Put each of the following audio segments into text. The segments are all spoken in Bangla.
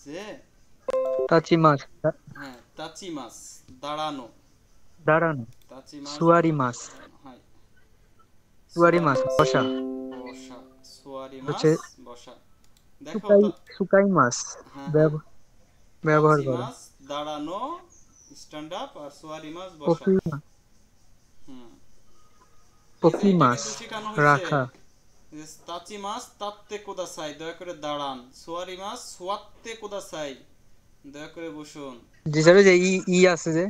যে তাচিমাস, হ্যাঁ তাচি মাছ, দাঁড়ানো। দাঁড়ানো, তাচি মাছ সুয়ারি মাছ, দাঁড়ানো, হ্যাঁ। সুয়ারি সোয়ারি মাছ মাছ বসা বসা, সোয়ারি হচ্ছে মাছ বসা। দেখো সুকাই, তা, সুকাই মাছ হ্যাঁ হ্যাঁ, ব্যবহার তাচি করা, মাছ দাঁড়ানো, স্ট্যান্ড আপ, আর সোয়ারি মাছ বসা। পকি, হুম, এই যে পকি এইটা মাছ কিন্তু শেখানো হয়েছে। রাখা। যে তাচি মাছ তাত্তে কোদাসাই, দয়া করে দাঁড়ান। সোয়ারি মাছ সোয়াত্তে কোদাসাই, দয়া করে বসুন। জি স্যার, ওই যে ই ই আছে যে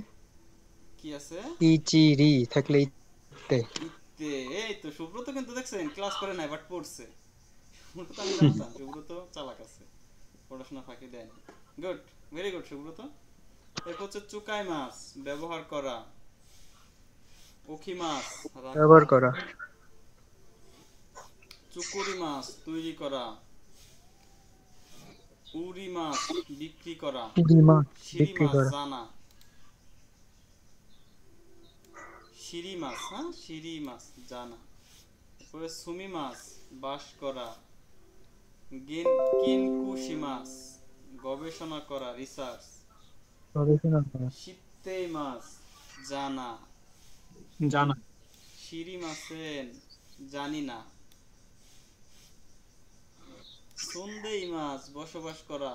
কি আছে? ই চি রি থাকলে ইতে। ইত্তে, এই তো সুব্রত কিন্তু দেখছেন ক্লাস করে নাই বাট পড়ছে। সুব্রত আমি জানতাম, সুব্রত চালাক আছে, পড়াশোনা ফাঁকি দেয়নি। Good, very good Subrata. এরপর হচ্ছে চুকাই মাছ, ব্যবহার করা। উখি মাছ, রাখা। ব্যবহার করা, চুকুরি মাছ, তৈরি করা। উরি মাছ, বিক্রি করা। চিংড়ি মাছ সিঁড়ি বিক্রি মাছ, করা, জানা। সিঁড়ি মাছ, হ্যাঁ সিঁড়ি মাছ, জানা। তারপরে সুমি মাছ, বাস করা। কিনকুশি মাছ, গবেষণা করা, রিসার্চ। গবেষণা করা, শীতেই মাছ, জানা। জানা, সিঁড়ি মাছেন, জানি না। সুন্দেই মাছ, বসবাস করা।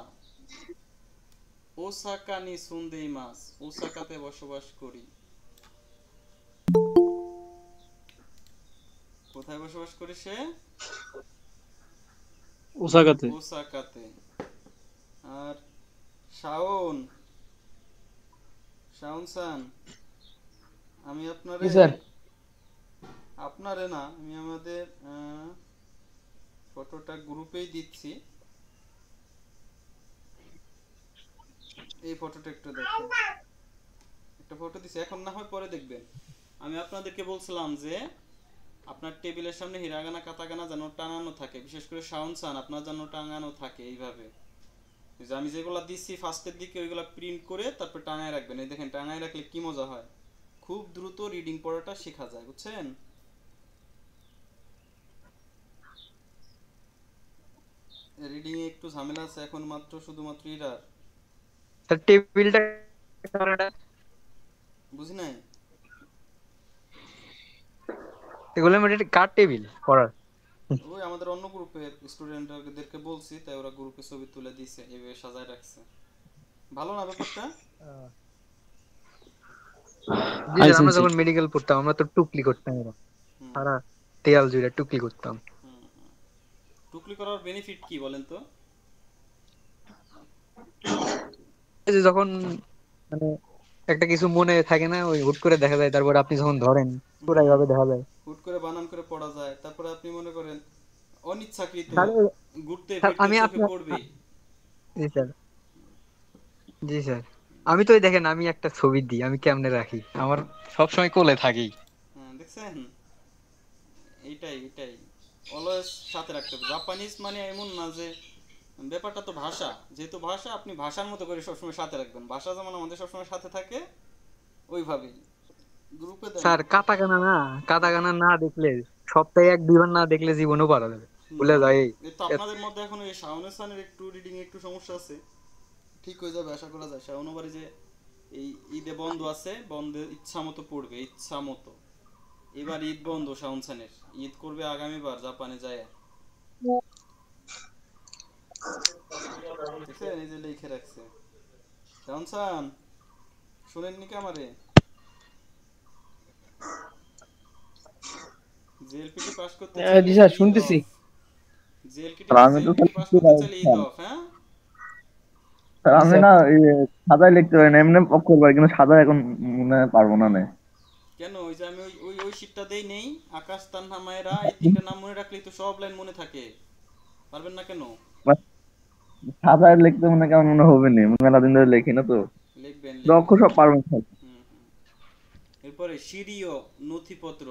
ওসাকা নি সুন্দেই মাছ, ওসাকাতে বসবাস করি। কোথায় বসবাস করি সে? ওসাকাতে। ওসাকাতে। আর শাওন, শাওন সান, আমি জি আপনারে, স্যার। আপনারে না, আমি আমাদের ফটোটা গ্রুপেই দিচ্ছি। এই ফটোটা একটু দেখেন, একটা ফটো দিছি, এখন না হয় পরে দেখবেন। আমি আপনাদেরকে বলছিলাম যে আপনার টেবিলের সামনে হিরাগানা কাতাকানা যেন টানানো থাকে, বিশেষ করে সাউন্ড সান আপনার যেন টাঙানো থাকে এইভাবে। এই যে আমি যেগুলো দিচ্ছি ফার্স্টের দিকে ওইগুলো প্রিন্ট করে তারপর টাঙায় রাখবেন। এই দেখেন টাঙায় রাখলে কি মজা হয়, খুব দ্রুত রিডিং পড়াটা শেখা যায়, বুঝছেন? রিডিং এ একটু ঝামেলা আছে এখন, মাত্র শুধুমাত্র ইরার। স্যার টেবিলটা, বুঝি নাই। এগুলো মানে কার টেবিল পড়ার? ওই আমাদের অন্য গ্রুপের স্টুডেন্টদেরকে বলছি, তাই ওরা গ্রুপে ছবি তুলে দিছে, এইভাবে সাজায় রাখছে। ভালো না ব্যাপারটা? জি স্যার, আমরা যখন মেডিকেল পড়তাম আমরা তো টুকলি করতাম এরকম, হুম সারা দেয়াল জুড়ে টুকলি করতাম। হুম হুম। টুকলি করার বেনিফিট কি বলেন তো? এই যে যখন মানে একটা কিছু মনে থাকে না, ওই হুট করে দেখা যায়, তারপর আপনি যখন ধরেন পুরো হুম, এইভাবে দেখা যায়। হুট করে বানান করে পড়া যায়, তারপরে আপনি মনে করেন অনিচ্ছাকৃত তাহলে ঘুরতে স্যার, ফিরতে আমি চোখে আপনার, পড়বেই। জি স্যার, জি স্যার, আমি তো ওই দেখেন আমি একটা ছবি দিই, আমি কেমনে রাখি আমার সবসময় কোলে থাকি। হ্যাঁ দেখছেন, এইটাই এইটাই অলওয়েজ সাথে রাখতে হবে। জাপানিজ মানে এমন না যে, ব্যাপারটা তো ভাষা, যেহেতু ভাষা আপনি ভাষার মতো করে সবসময় সাথে রাখবেন, ভাষা যেমন আমাদের সবসময় সাথে থাকে ওইভাবেই গ্রুপে দেন। স্যার কাতাকানা না, কাতাকানা না দেখলে, সপ্তাহে এক দুইবার না দেখলে জীবনও পারা যাবে, ভুলে হুম, যায়। এই তো আপনাদের মধ্যে এখন এই শাওনের সানের একটু রিডিং একটু সমস্যা আছে, ঠিক হয়ে যাবে আশা করা যায়। শাওন বাড়ি যে এই ঈদে বন্ধ আছে, বন্ধে ইচ্ছা মতো পড়বে, ইচ্ছা মতো। এবার ঈদ বন্ধ শাওন সানের, ঈদ করবে আগামীবার জাপানে যায়। দেখছেন এই যে লিখে রাখছে। শাওন সান, শুনেননি কি আমারে? জেএলপিটি পাস করতে জি চাইলে স্যার ঈদ শুনতেছি। অফ। জেএলপিটি স্যার আমি তো জেএলপিটি পাস করতে চাইলে ঈদ অফ, হ্যাঁ। স্যার জি আমি স্যার। না সাদায় লিখতে পারি না, এমনি অক্ষর পারি কিন্তু সাদা এখন মনে হয় পারবো না। কেন? ওই যে আমি ওই ওই ওই শীটটা দেই নেই, আকাশ তানহা মায়েরা, এই তিনটা নাম মনে রাখলেই তো সব লাইন মনে থাকে। পারবেন না কেন? সাদায় লিখতে মনে কেমন মনে হবে না, মেলা দিন ধরে লিখি না তো। লিখবেন অক্ষর লিখবেন। সব পারবেন স্যার। হুম হুম। এরপরে সিরিয়, নথিপত্র।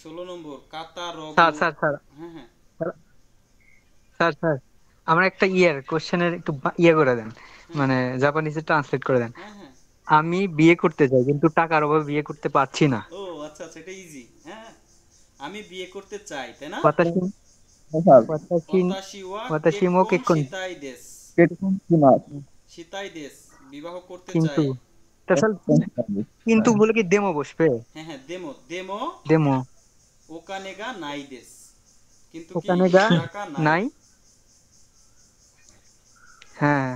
16 নম্বর স্যার কাতারগু। স্যার স্যার হ্যাঁ হ্যাঁ স্যার স্যার আমার একটা কোশ্চেনের একটু ইয়ে করে দেন, হ্যাঁ মানে জাপানিজে ট্রান্সলেট করে দেন। হ্যাঁ হ্যাঁ। আমি বিয়ে করতে চাই কিন্তু টাকার অভাবে বিয়ে করতে পারছি না। ও আচ্ছা আচ্ছা, এটা ইজি। হ্যাঁ, আমি বিয়ে করতে চাই, তাই না? ওয়াতাশি, হ্যাঁ স্যার। ওয়াতাশি, অতাশি ওয়া ওয়াতাশি মো কেক্কন কেক্কুন। শিতাই দেশ। কেটকুন সিমাস সিতাই দেশ বিবাহ করতে কিন্তু চায়। তাহলে কিন্তু বলে কি ডেমো বসবে? হ্যাঁ হ্যাঁ, দেমো দেমো ডেমো ওকানেগা নাই দেশ, কিন্তু কি ওখানে গা টাকা নাই। নাই। হ্যাঁ,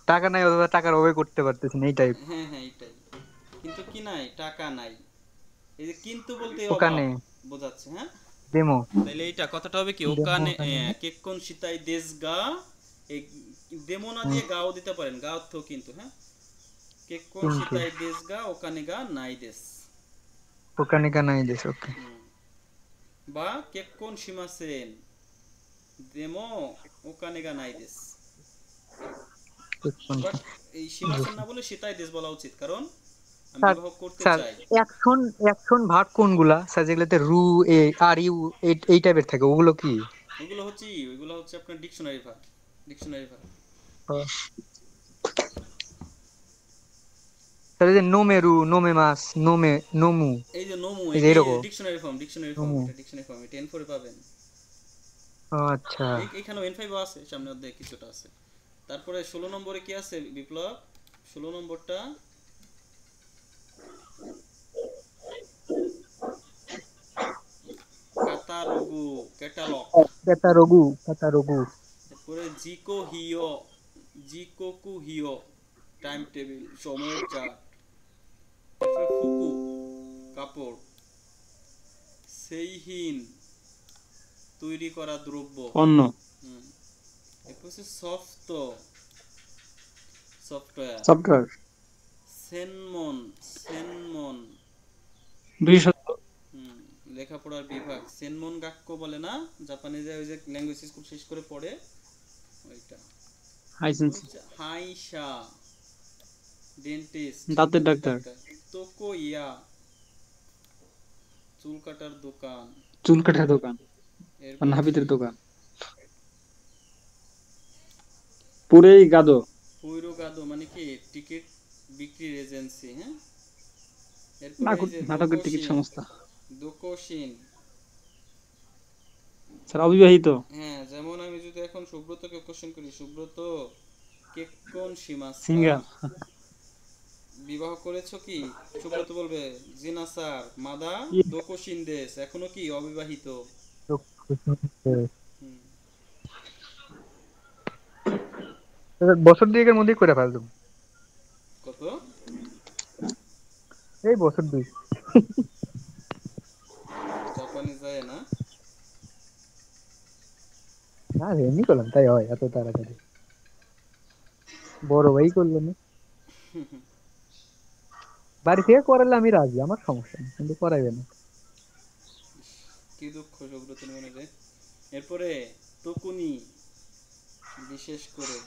টাকা নাই অথবা টাকার অভাবে করতে পারতেছি না এই টাইপ। হ্যাঁ হ্যাঁ এটাই, কিন্তু কি নাই, টাকা নাই। এই যে কিন্তু বলতে অভাব ওখানে বোঝাচ্ছে, হ্যাঁ। ডেমো তাহলে এইটা কথাটা হবে কি, ডেমো ওকানে ওখানে কেক্কন সিতাই দেশ গা। এই দেমো না হুম, দিয়ে গাও দিতে পারেন, গা অর্থ কিন্তু, হ্যাঁ। কেক্কন কিন্তু সিতাই দেশ গা ওকানে গা নাই দেশ। ওখানে গা নাই দেশ, ওকে। হুম। বা কেক্কন সীমাসেন দেমো ওকানে গা নাই দেশ। বাট এই সীমাসেন না বলে সিতাই দেশ বলা উচিত, কারণ আমি স্যার, বিবাহ করতে স্যার চাই। অ্যাকশন অ্যাকশন ভার্ব কোনগুলা স্যার, যেগুলোতে রু এ আর ইউ এই টাইপের থাকে ওগুলো কি? ওইগুলো হচ্ছে আপনার ডিকশনারি ভার্ব, ডিকশনারি ভার্ব। ও, স্যার এই যে নোমেরু, নোমে মাস, নোমে নোমু, এই যে নোমু, এই যে এটাই এরকম ডিকশনারি ফর্ম, ডিকশনারি ফর্ম, নোমু। এটা ডিকশনারি ফর্ম, এটা N4 এ পাবেন। ও আচ্ছা, এইখানেও N5 ও আছে, সামনে অধ্যায়ে কিছুটা আছে। তারপরে 16 নম্বরে কি আছে বিপ্লব? 16 নম্বরটা কাতারোগু, ক্যাটালগ। ক্যাটারগু ক্যাটারগু। এরপরে জিকো হিও, জিকোকু হিও, টাইম টেবিল, সময়ের চার্ট। এরপরে ফুকু, কাপড়। সেইহিন, তৈরি করা দ্রব্য। অন্য হুম। এরপর হচ্ছে সফট, সফটওয়্যার। সফটওয়্যার সেনমন, সেনমন। বিশেষত হুম, লেখাপড়ার বিভাগ। সেনমন গাক্কো বলে না, জাপানিজে ওই যে ল্যাঙ্গুয়েজ স্কুল শেষ করে পড়ে ওইটা। এরপর হাইসেন্স হচ্ছে হাইসা, ডেন্টিস্ট, দাঁতের দাঁতের ডাক্তার, ডাক্তার। তোকো ইয়া, চুল কাটার দোকান। চুল কাটার দোকান বা এরপর নাপিতের দোকান। পুরেই গাদো, পৈরোগাদো মানে কি, টিকিট বিক্রির এজেন্সি, হ্যাঁ। এরপরে এই যে নাটকের টিকিট দোকোশিন, সংস্থা। দোকোশিন। স্যার অবিবাহিত, হ্যাঁ, যেমন আমি যদি এখন সুব্রতকে কোশ্চেন করি, সুব্রত কেক্কন সীমাস্কা, সিঙ্গেল। বিবাহ করেছো কি? সুব্রত বলবে জিনা স্যার, মাদা দোকোশিন দেশ, এখনো কি অবিবাহিত। হুম। বছর দুয়েকের মধ্যেই করে ফেলতাম, কত? এই বছর দুই। জাপানে যায় না। না এমনি করলাম, তাই হয় এত তাড়াতাড়ি? বড় ভাই করলো না, বাড়ি থেকে করালে আমি রাজি, আমার সমস্যা নেই, কিন্তু করাইবে না। কি দুঃখ সুব্রতর মনে রে। এরপরে তকুনি, বিশেষ করে।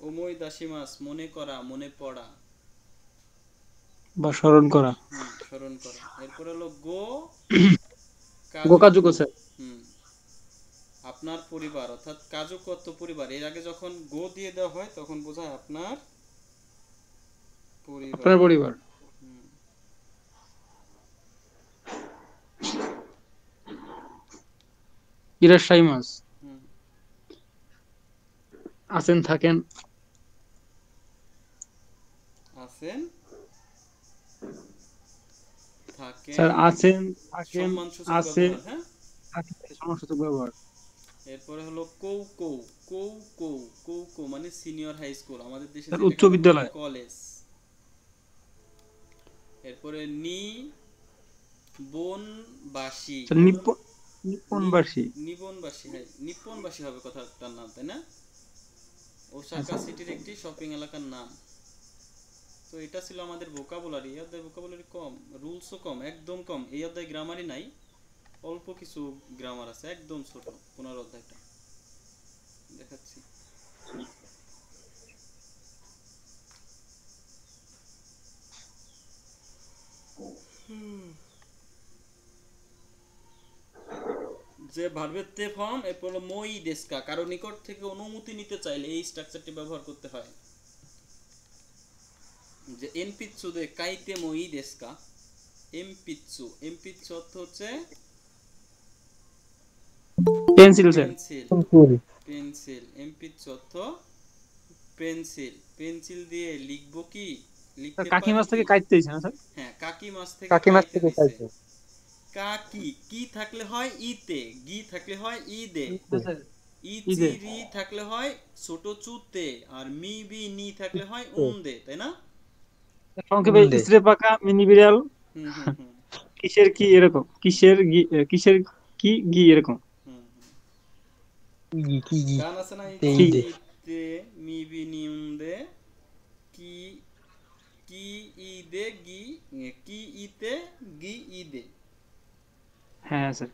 ওমই দাসিমাস, মনে করা, মনে পড়া। বা স্মরণ করা। হুম, স্মরণ করা। এরপর হলো গো গোকাজুকো কাজুকু। স্যার, হুম, আপনার পরিবার, অর্থাৎ কাজুকু অর্থ পরিবার। এর আগে যখন গো দিয়ে দেওয়া হয় তখন বোঝায় আপনার পরিবার। আপনার পরিবার। হুম। ইরাশাইমাস, হুম। আছেন থাকেন। আছেন, স্যার থাকেন, আছেন থাকেন, সম্মানসূচক আছে ব্যবহার, হ্যাঁ। থাকেন সমাসূচক ব্যবহার। এরপরে হলো কৌ কৌ, কৌ কৌ, কৌ কৌ মানে সিনিয়র হাই স্কুল, আমাদের দেশে স্যার উচ্চ যেটাকে বলে বিদ্যালয়। কলেজ। এরপরে নি বনবাসী, স্যার নিপ্পনবাসী। নিবনবাসী, হ্যাঁ নিপ্পনবাসী হবে কথাটার নাম, তাই না? ওসাকা আচ্ছা সিটির একটি শপিং এলাকার নাম। তো এটা ছিল আমাদের ভোকাবুলারি। এই অধ্যায় ভোকাবুলারি কম, রুলসও কম, একদম কম। এই অধ্যায় গ্রামারই নাই, অল্প কিছু গ্রামার আছে, একদম ছোট 15 অধ্যায়টা। দেখাচ্ছি। যে ভার্বের তে ফর্ম, এরপর হলো মই দেশকা, কারো নিকট থেকে অনুমতি নিতে চাইলে এই স্ট্রাকচারটি ব্যবহার করতে হয়। যে এনপিৎসু দে কাইতে মই দেশকা, এমপিৎসু, এমপিৎসু অর্থ হচ্ছে পেন্সিল স্যার। পেন্সিল, ফুল। পেন্সিল এমপি চর্থ পেন্সিল, পেন্সিল দিয়ে লিখবো কি, লিখতে কাকি পারি মাছ কি? থেকে কাটতে দিছে না স্যার? হ্যাঁ, কাকি মাছ থেকে কাকি মাছ কাইতে থেকে দিছে। খাইছে। কাকি কি থাকলে হয় ইতে, গি থাকলে হয় ইদে, স্যার ইচি রি থাকলে হয় ছোট চুতে, আর মি বি নি থাকলে হয় উমদে, তাই না? সংক্ষেপে উন্দে। ইসরে পাকা মিনি বিড়াল হুম হুম হুম কিসের কি এরকম, কিসের কি গি এরকম। হুম হুম। কি কি গান আছে না, তে ইচি ইদে। রি তে মি বি নি উমদে, কি কি ইদে গি, কি ইতে গি ইদে। হ্যাঁ স্যার।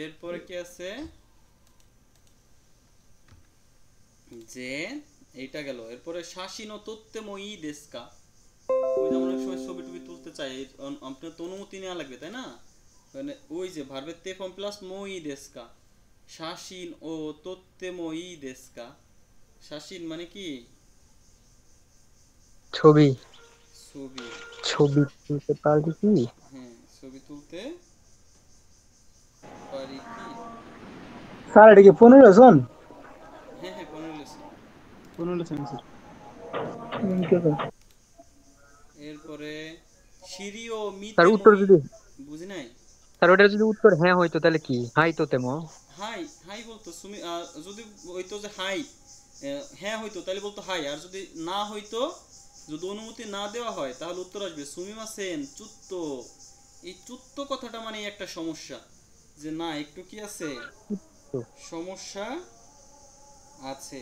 এরপরে কি আছে যে এইটা গেল, এরপরে শাসিনো তত্ত্বে মই দেশকা। ওই যে আমরা অনেক সময় ছবি টবি তুলতে চাই, আপনার তো অনুমতি নেওয়া লাগবে, তাই না? মানে ওই যে ভার্বের তে ফর্ম প্লাস মই দেশকা, শাসিন ও তত্ত্বে মই দেশকা। শাসিন মানে কি? ছবি। ছবি। ছবি তুলতে পারবি কি? হ্যাঁ, ছবি তুলতে পারি কি? স্যার এটা কি 15 জন? হ্যাঁ হ্যাঁ, 15 লেসন। 15 স্যার। এরপরে সিঁড়ি ও তার মিতে উত্তর মই, যদি, বুঝি নাই? তার ওটার যদি উত্তর হ্যাঁ হইতো তাহলে কি হাই তো তেমো। হাই, হাই বলতো সুমি, যদি হইতো যে হাই, হ্যাঁ হইতো তাহলে বলতো হাই, আর যদি না হইতো, যদি অনুমতি না দেওয়া হয় তাহলে উত্তর আসবে সুমিমা সেন চুত্ত। এই চুত্ত কথাটা মানে একটা সমস্যা, যে না একটু কি আছে, তো সমস্যা আছে।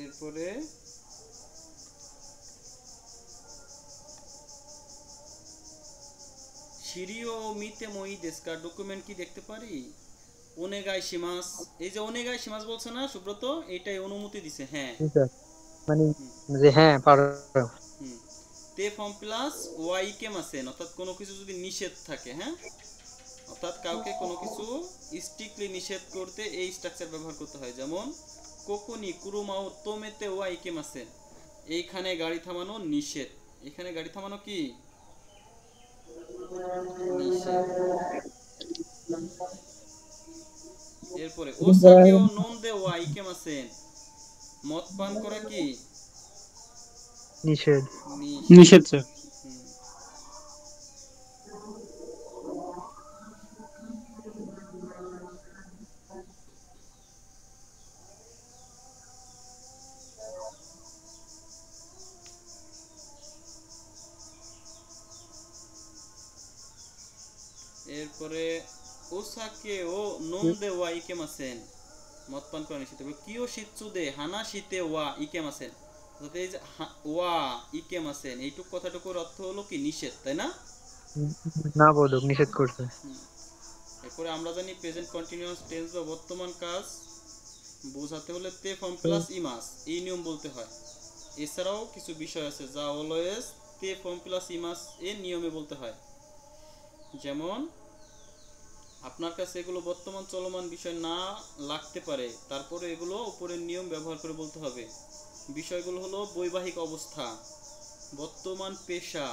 এরপরে সিরিও মিতে মই দেশকা ডকুমেন্ট কি দেখতে পারি? ওনেগাই সীমাস, এই যে ওনেগাই সীমাস বলছে না সুব্রত, এইটাই অনুমতি দিছে, হ্যাঁ। ঠিক আছে, মানে হুম যে হ্যাঁ পারো। হুম। তে ফর্ম প্লাস ওয়াই কেম আছেন, অর্থাৎ কোনো কিছু যদি নিষেধ থাকে, হ্যাঁ, অর্থাৎ কাউকে কোনো কিছু স্ট্রিক্টলি নিষেধ করতে এই স্ট্রাকচার ব্যবহার করতে হয়। যেমন কোকোনি কুরুমাও তোমেতে ওয়াই কেম আছেন, এইখানে গাড়ি থামানো নিষেধ। এখানে গাড়ি থামানো কি নিষেধ। এরপরে ওসাকেও নন দে ওয়াই কেম আছেন, মদ পান করা কি নিষেধ। নিষেধ। নিষেধ স্যার। হুম। এরপরে ওসাকে ও নন দে ওয়া ইকেম আছেন, মদ পান করা নিষিদ্ধ। কিও শিৎসু দে হানা শীতে ওয়া ইকেম আছেন, অর্থাৎ এই যে ওয়া ইকেম আছেন এইটুক কথাটুকুর অর্থ হলো কি নিষেধ, তাই না? না বোধক নিষেধ করছে। হুম। এরপরে আমরা জানি প্রেজেন্ট কন্টিনিউয়াস টেন্স বা বর্তমান কাজ বোঝাতে হলে তে ফর্ম প্লাস ইমাস এই নিয়ম বলতে হয়। এছাড়াও কিছু বিষয় আছে যা অলওয়েজ তে ফর্ম প্লাস ইমাস এর নিয়মে বলতে হয়। যেমন আপনার কাছে এগুলো বর্তমান চলমান বিষয় না লাগতে পারে, তারপরে এগুলো উপরের নিয়ম ব্যবহার করে বলতে হবে। বিষয়গুলো হলো বৈবাহিক অবস্থা, বর্তমান পেশা,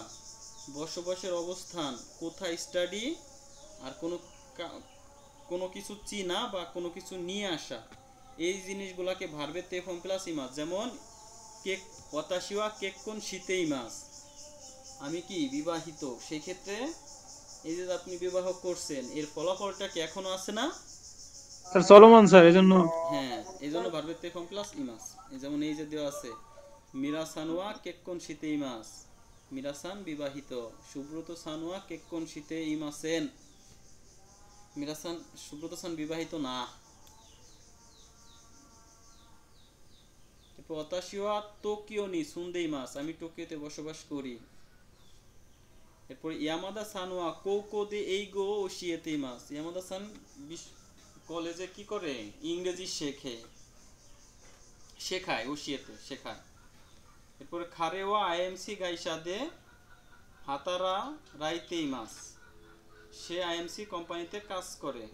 বসবাসের অবস্থান, কোথায় স্টাডি, আর কোনো কিছু চিনা বা কোনো কিছু নিয়ে আসা। এই জিনিসগুলোকে ভার্বে তে ফর্ম প্লাস ইমাস। যেমন কেক ওয়াতাশিওয়া কেক্কন শীতেই মাস, আমি কি বিবাহিত, সেই ক্ষেত্রে এই যে আপনি বিবাহ করছেন এর ফলাফলটা কি এখনো আছে না? স্যার চলমান স্যার, এজন্য। হ্যাঁ, এই জন্য ভার্বের তে ফর্ম প্লাস ইমাস। এই যেমন এই যে দেওয়া আছে মিরাসানোয়া কেক্কন শীতে ইমাস, মিরাসান বিবাহিত, সুব্রত সানোয়া কেক্কন শীতে ইমাসেন, মিরাসান সুব্রত সান বিবাহিত না। এরপর ওয়াতাশিওয়া টোকিও নি সুন্দেই মাস, আমি টোকিওতে বসবাস করি। এরপর ইয়ামাদা সানোয়া কৌকো দে এইগো ওশিয়েতে মাস, ইয়ামাদা সান কলেজে কি করে ইংরেজি শেখে। শেখায়, ওসিয়েতে শেখায়। এরপরে খারেওয়া আইএমসি গাইসা দে হাতারা রাইতে ইমাস, সে আইএমসি কোম্পানিতে কাজ করে।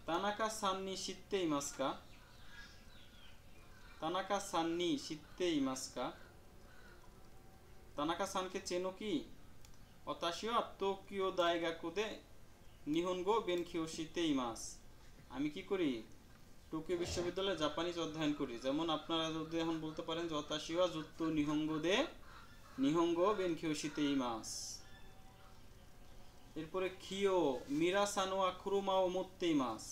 Tanaka sunny শিত্তে ইমাসকা, Tanaka sunny শিত্তে ইমাসকা, Tanaka সানকে চেনো কি? অতাশিও টোকিও দাইগাকুদে নিহনগো বেনকিওশিতে ইমাস, আমি কি করি? টোকিও বিশ্ববিদ্যালয়ে জাপানিজ অধ্যয়ন করি। যেমন আপনারা যদি এখন বলতে পারেন যে অতাশিওয়া জুত্তো নিহঙ্গো দে নিহঙ্গো বেনকিওশিতে ইমাস। এরপরে খিও মিরা সানোয়া খুরুমাও মোত্তে ইমাস,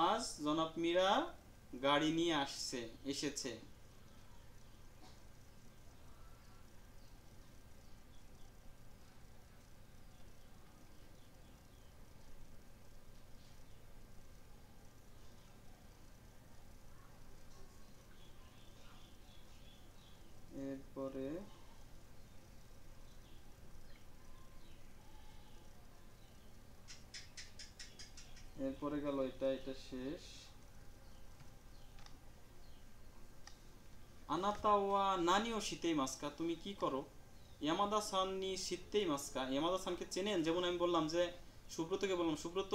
আজ জনাব মীরা গাড়ি নিয়ে এসেছে। এরপরে এরপরে গেল এটা শেষ। আনাতা ওয়া নানিও শিতেই মাস্কা, তুমি কি করো? ইয়ামাদা সান নি শিতেই মাস্কা, ইয়ামাদা সানকে চেনেন? যেমন আমি বললাম যে সুব্রতকে বললাম, সুব্রত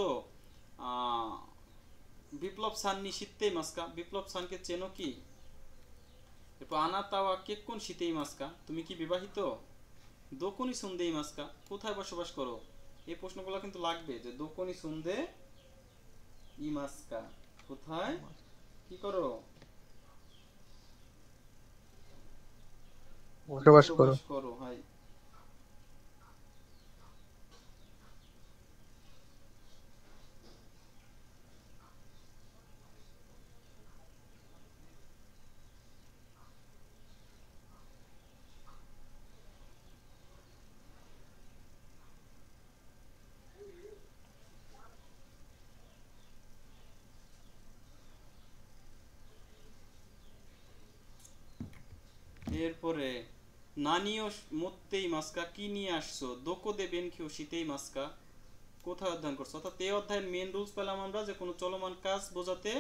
বিপ্লব সান নি শিতেই মাস্কা, বিপ্লব সানকে চেনো কি? এরপর আনাতা ওয়া কেক্কুন শিতেই মাস্কা, তুমি কি বিবাহিত? দোকনি সুন্দেই মাস্কা, কোথায় বসবাস করো? এই প্রশ্নগুলো কিন্তু লাগবে, যে দোকনি সুন্দে ইমাস্কা, কোথায় কি করো? বসবাস করো। বসবাস করো, হাই। এরপরে নানিও মত্তেই মাস্কা, কি নিয়ে আসছো? দোকো দেবেন কেউ শীতেই মাস্কা, কোথায় অধ্যয়ন করছো? অর্থাৎ এই অধ্যায়ের মেন রুলস পেলাম আমরা, যে কোনো চলমান কাজ বোঝাতে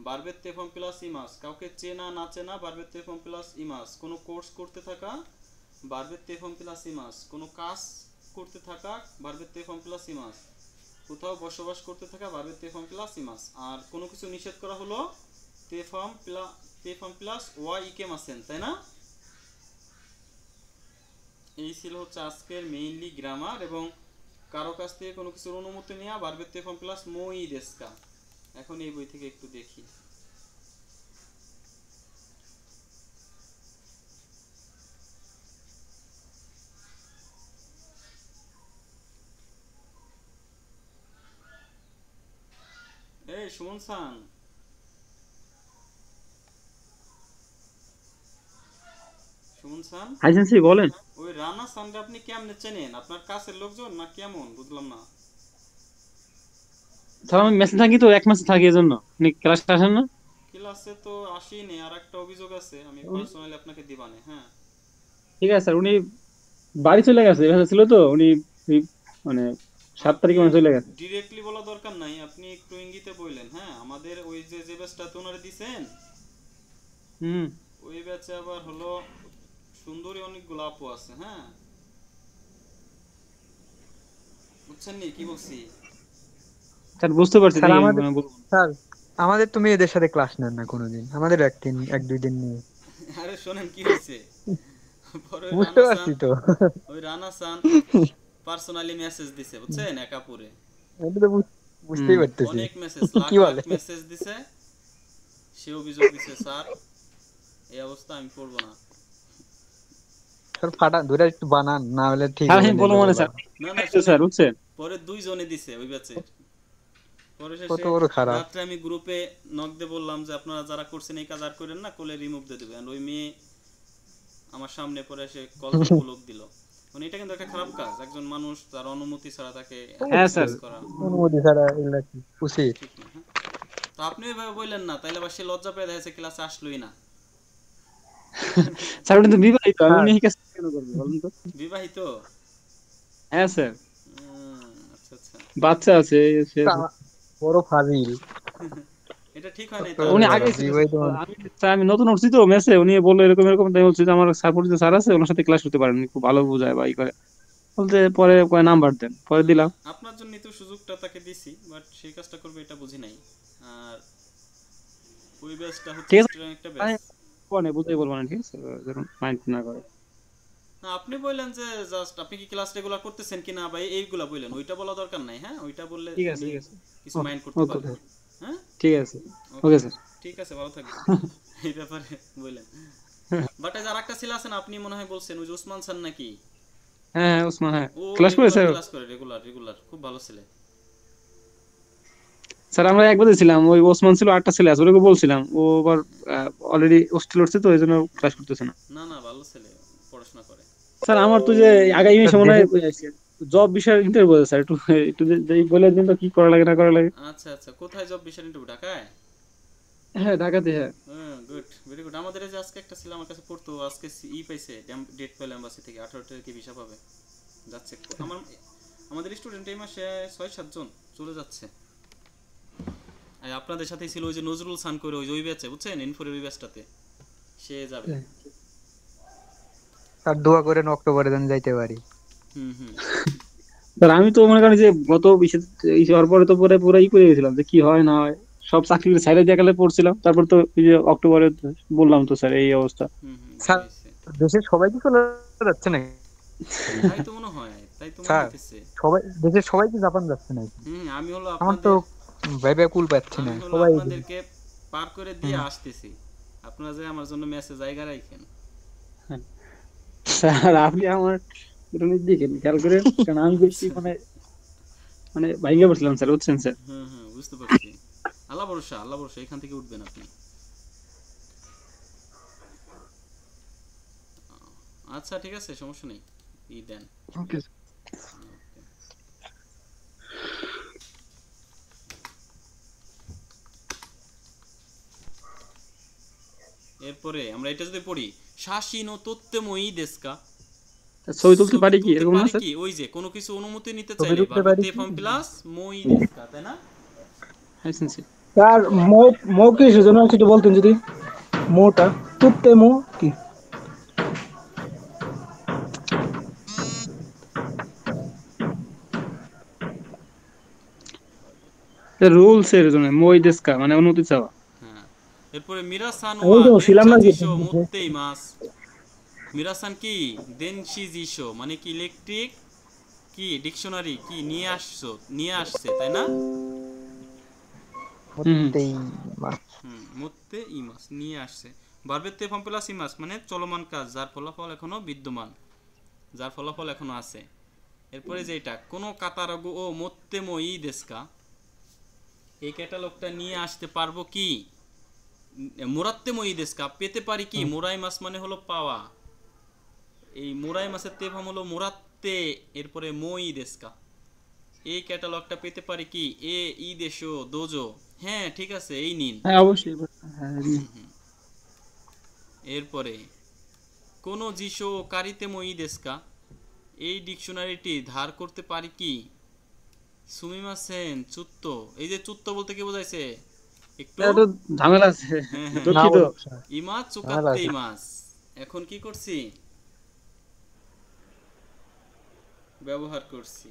ভার্বের তেফর্ম প্লাস ইমাস, কাউকে চেনা না চেনা ভার্বের তেফর্ম প্লাস ইমাস, কোনো কোর্স করতে থাকা ভার্বের তেফর্ম প্লাস ইমাস, কোনো কাজ করতে থাকা ভার্বের তেফর্ম প্লাস ইমাস, কোথাও বসবাস করতে থাকা ভার্বের তেফর্ম প্লাস ইমাস, আর কোনো কিছু নিষেধ করা হলো তেফর্ম প্লাস ওয়া ইকে মাসেন, তাই না? এই ছিল হচ্ছে আজকের মেইনলি গ্রামার, এবং কারো কাছ থেকে কোনো কিছুর অনুমতি নেওয়া ভার্বের তেফর্ম প্লাস মই দেস্কা। এখন এই বই থেকে একটু দেখি। এই সুমন সান, সুমন সান, হাই সেন্সি বলেন। ওই রানা সানকে আপনি কেমনে চেনেন? আপনার কাছের লোকজন না কেমন, বুঝলাম না। স্যার আমি মেসে থাকি তো, এক মাসে থাকি, এজন্য আপনি ক্লাসে আসেন না। ক্লাসে তো আসিনি, আর একটা অভিযোগ আছে, আমি পার্সোনালি আপনাকে দিবানে। হ্যাঁ ঠিক আছে স্যার, উনি বাড়ি চলে গেছে, এখানে ছিল তো উনি, এই মানে 7 তারিখে আপনি মনে হয় চলে গেছে। ডিরেক্টলি বলা দরকার নাই, আপনি একটু ইঙ্গিতে বললেন। হ্যাঁ, আমাদের ওই যে ব্যাচটাতে ওনারে দিছেন, হুম। ওই ব্যাচে আবার হলো সুন্দরী অনেকগুলো আপু আছে। হ্যাঁ, বুঝছেন নি কি বলছি? স্যার বুঝতে পারছি, স্যার দেখি আমি আমাদের, বলবো। স্যার আমাদের তুমি এদের সাথে ক্লাস নেন না কোনোদিন, আমাদের এক দুই দিন নিয়ে। আরে শোনেন কি হয়েছে, পরে ওই বুঝতে রানা সান, পারছি তো। ওই রানা সান পার্সোনালি মেসেজ দিছে, বুঝছেন, একাপুরে এটা তো বুঝতেই পারতেছি। অনেক মেসেজ, লাখ কি লাখ বলে? মেসেজ দিছে। সে অভিযোগ দিছে, স্যার এই অবস্থা আমি পড়বো না। স্যার ফাটা ধরে একটু বানান, না হলে ঠিক হ্যাঁ হবে আমি না বলবো মানে এগুলো। স্যার, না না তো স্যার শোনেন, বুঝছেন। পরে দুইজনে দিছে ওই ব্যাচে। পরে কত শেষে বড় খারাপ। রাত্রে আমি গ্রুপে নক দিয়ে বললাম যে আপনারা যারা করছেন এই কাজ আর করেন না, কোলে রিমুভ দিয়ে দেবেন। ওই মেয়ে আমার সামনে পরে এসে কল দিয়ে ব্লক দিল। মানে এটা কিন্তু একটা খারাপ কাজ, একজন মানুষ তার অনুমতি ছাড়া তাকে হ্যাঁ স্যার। মেসেজ করা অনুমতি ছাড়া এগুলা কি উচিত? ঠিক না। হ্যাঁ, তো আপনি এভাবে বললেন না, তাইলে আবার সে লজ্জা পেয়ে দেখেছে ক্লাসে আসলোই না। স্যার উনি তো বিবাহিত, আমি স্যার উনি এই কাজ কেন করবো বলুন তো? বিবাহিত? হ্যাঁ স্যার, আচ্ছা আচ্ছা। বাচ্চা আছে সে। বড় ফাজিল। এটা ঠিক হয় নাই ডক্টর তাহলে। উনি আগে ছিল বিওয়াই তো আমি স্যার আমি নতুন উঠছি তো মেসে, উনি বললো এরকম এরকম, তাই বলছি যে আমার সাপোর্ট যে স্যার আছে ওনার সাথে ক্লাস করতে পারেন, উনি খুব ভালো বোঝায় বা ই করে, বলতে পরে কয় নাম্বার দেন, পরে দিলাম। আপনার জন্যই তো সুযোগটা তাকে দিছি, বাট সেই কাজটা করবে এটা বুঝি নাই। আর ওই ব্যাচটা হচ্ছে ঠিক আছে স্টুডেন্ট একটা মানে ব্যাচ। মানে বুঝতেই বলবো না, ঠিক আছে, যেন মাইন্ড না করে। না আপনি বললেন যে জাস্ট আপনি কি ক্লাস রেগুলার করতেছেন কিনা বা এইগুলা বললেন, ওইটা বলা দরকার নাই। হ্যাঁ ওইটা বললে ঠিক আছে উনি ঠিক আছে, কিছু মাইন্ড করতে ওকে পারেন। হ্যাঁ ঠিক আছে, ওকে ওকে স্যার। ঠিক আছে, ভালো থাকবেন। এই ব্যাপারে বললেন। বাট এই যে আরেকটা ছেলে আছেন আপনি মনে হয় বলছেন, ওই যে ওসমান স্যার নাকি? হ্যাঁ হ্যাঁ ওসমান, হ্যাঁ ও ক্লাস করে রেগুলার স্যার। ক্লাস করে, রেগুলার রেগুলার, খুব ভালো ছেলে। স্যার আমরা একবার ছিলাম, ওই ওসমান ছিল, আটটা ছেলে আছে, ওটাকে বলছিলাম, ও আবার অলরেডি হোস্টেল উঠছে তো এই জন্য ক্লাস করতেছে না। না না ভালো ছেলে, পড়াশোনা করে। স্যার আমার তো যে আগামী স্যার মাসে মনে হয় দেশে জব বিষয়ে ইন্টারভিউ আছে স্যার, একটু একটু বলে দিন তো কি করা লাগে না করা লাগে। আচ্ছা আচ্ছা, কোথায় জব বিষয় ইন্টারভিউ? ঢাকায়? হ্যাঁ ঢাকাতে, হ্যাঁ। হ্যাঁ গুড, ভেরি গুড। আমাদের এই যে আজকে একটা ছিল আমার কাছে পড়তো, আজকে পাইছে, ডেট পেল এম্বাসি থেকে, 18 তারিখে ভিসা পাবে, যাচ্ছে। আমাদের স্টুডেন্ট এই মাসে 6-7 জন চলে যাচ্ছে। আর আপনাদের সাথেই ছিল ওই যে নজরুল সান করে, ওই ব্যাচে, বুঝছেন, ইনফোরের ওই ব্যাচটাতে সে যাবে। আর দোয়া করেন অক্টোবরে যেন যাইতে পারি। হুম হুম। স্যার আমি তো মনে করেন যে গত হওয়ার পরে তো পরে পুরো করে গেছিলাম যে কি হয় না হয়, সব চাকরির সাইডে দিয়ে গেলে পড়ছিলাম, তারপর তো এই যে অক্টোবরে বললাম তো স্যার এই অবস্থা। হুম হুম, ভালো স্যার হয়েছে। দেশের সবাই কি চলে যাচ্ছে নাকি? তাই তো মনে হয়, তাই তো মনে স্যার হইতেছে। সবাই দেশের সবাই কি জাপান যাচ্ছে নাকি? হুম, আমি হলো আমার তো আপনাদের, ভেবে কুল পাচ্ছি না, আমি হলো সবাই আপনাদেরকে পার করে দিয়ে হুম। আসতেছি, আপনারা যে আমার জন্য মেসে জায়গা রাখেন। স্যার আপনি আমার একটু দেখেন খেয়াল করে, কারণ আমি বেশি মানে মানে ভাইঙ্গা পড়ছিলাম স্যার, বুঝছেন স্যার। হুম হুম, বুঝতে পারছি। আল্লাহ ভরসা, আল্লাহ ভরসা, এখান থেকে উঠবেন আপনি। আচ্ছা ঠিক আছে, সমস্যা নেই, দেন। ওকে এরপরে আমরা এটা যদি পড়ি, শাসিনো তত্ত্বময়ী দেশকা, ছবি তুলতে ছবি পারি কি তুলতে এরকম না পারি স্যার? কি, ওই যে কোনো কিছু অনুমতি নিতে ছবি চাইলে তুলতে ভার্ব পারি তে কি? ফর্ম প্লাস মই দেশকা, তাই না? হ্যাঁ শুনছি। স্যার মো কি সেজন্য একটু বলতেন যদি, মোটা তুত্তে মো কি? রুলস এর জন্য মই দেশকা মানে অনুমতি চাওয়া। হ্যাঁ। এরপরে মিরাসান আমি ওয়া তো ছিলাম দেনশা না কি জিশো মুত্তেই মাস। মিরাসান কি দেনশি জিশো মানে কি ইলেকট্রিক কি ডিকশনারি কি নিয়ে আসছো, নিয়ে আসছে, তাই না? হুম হতেই হুম, মুত্তে ইমাস নিয়ে আসছে। ভার্বের তে ফর্ম প্লাস ইমাস মানে চলমান কাজ, যার ফলাফল এখনো বিদ্যমান, যার ফলাফল এখনো আছে। এরপরে যে এটা কোনো কাতারাগো ও মোত্তে মই দেশকা, এই ক্যাটালগটা নিয়ে আসতে পারবো কি, মোরাত্তে মই দেশকা পেতে পারি কি, মোরাই মাস মানে হলো পাওয়া, এই মোরাই মাসের তে ফর্ম হলো মোরাত্তে, এরপরে মই দেশকা, এই ক্যাটালগটা পেতে পারি কি, এ ই দেশো দোজো, হ্যাঁ ঠিক আছে এই নিন। হ্যাঁ অবশ্যই, হ্যাঁ এরপরে কোনো জিশো কারিতে মই দেশকা, এই ডিকশনারিটি ধার করতে পারি কি, সুমিমাসেন চুত্ত, এই যে চুত্ত বলতে কি বোঝাইছে একটু, এটা তো ঝামেলা আছে, হ্যাঁ হ্যাঁ, না দুঃখিত। বলুন স্যার। ইমাস ঝামেলা চুকাত্তে আছে। ইমাস, এখন কি করছি, ব্যবহার করছি।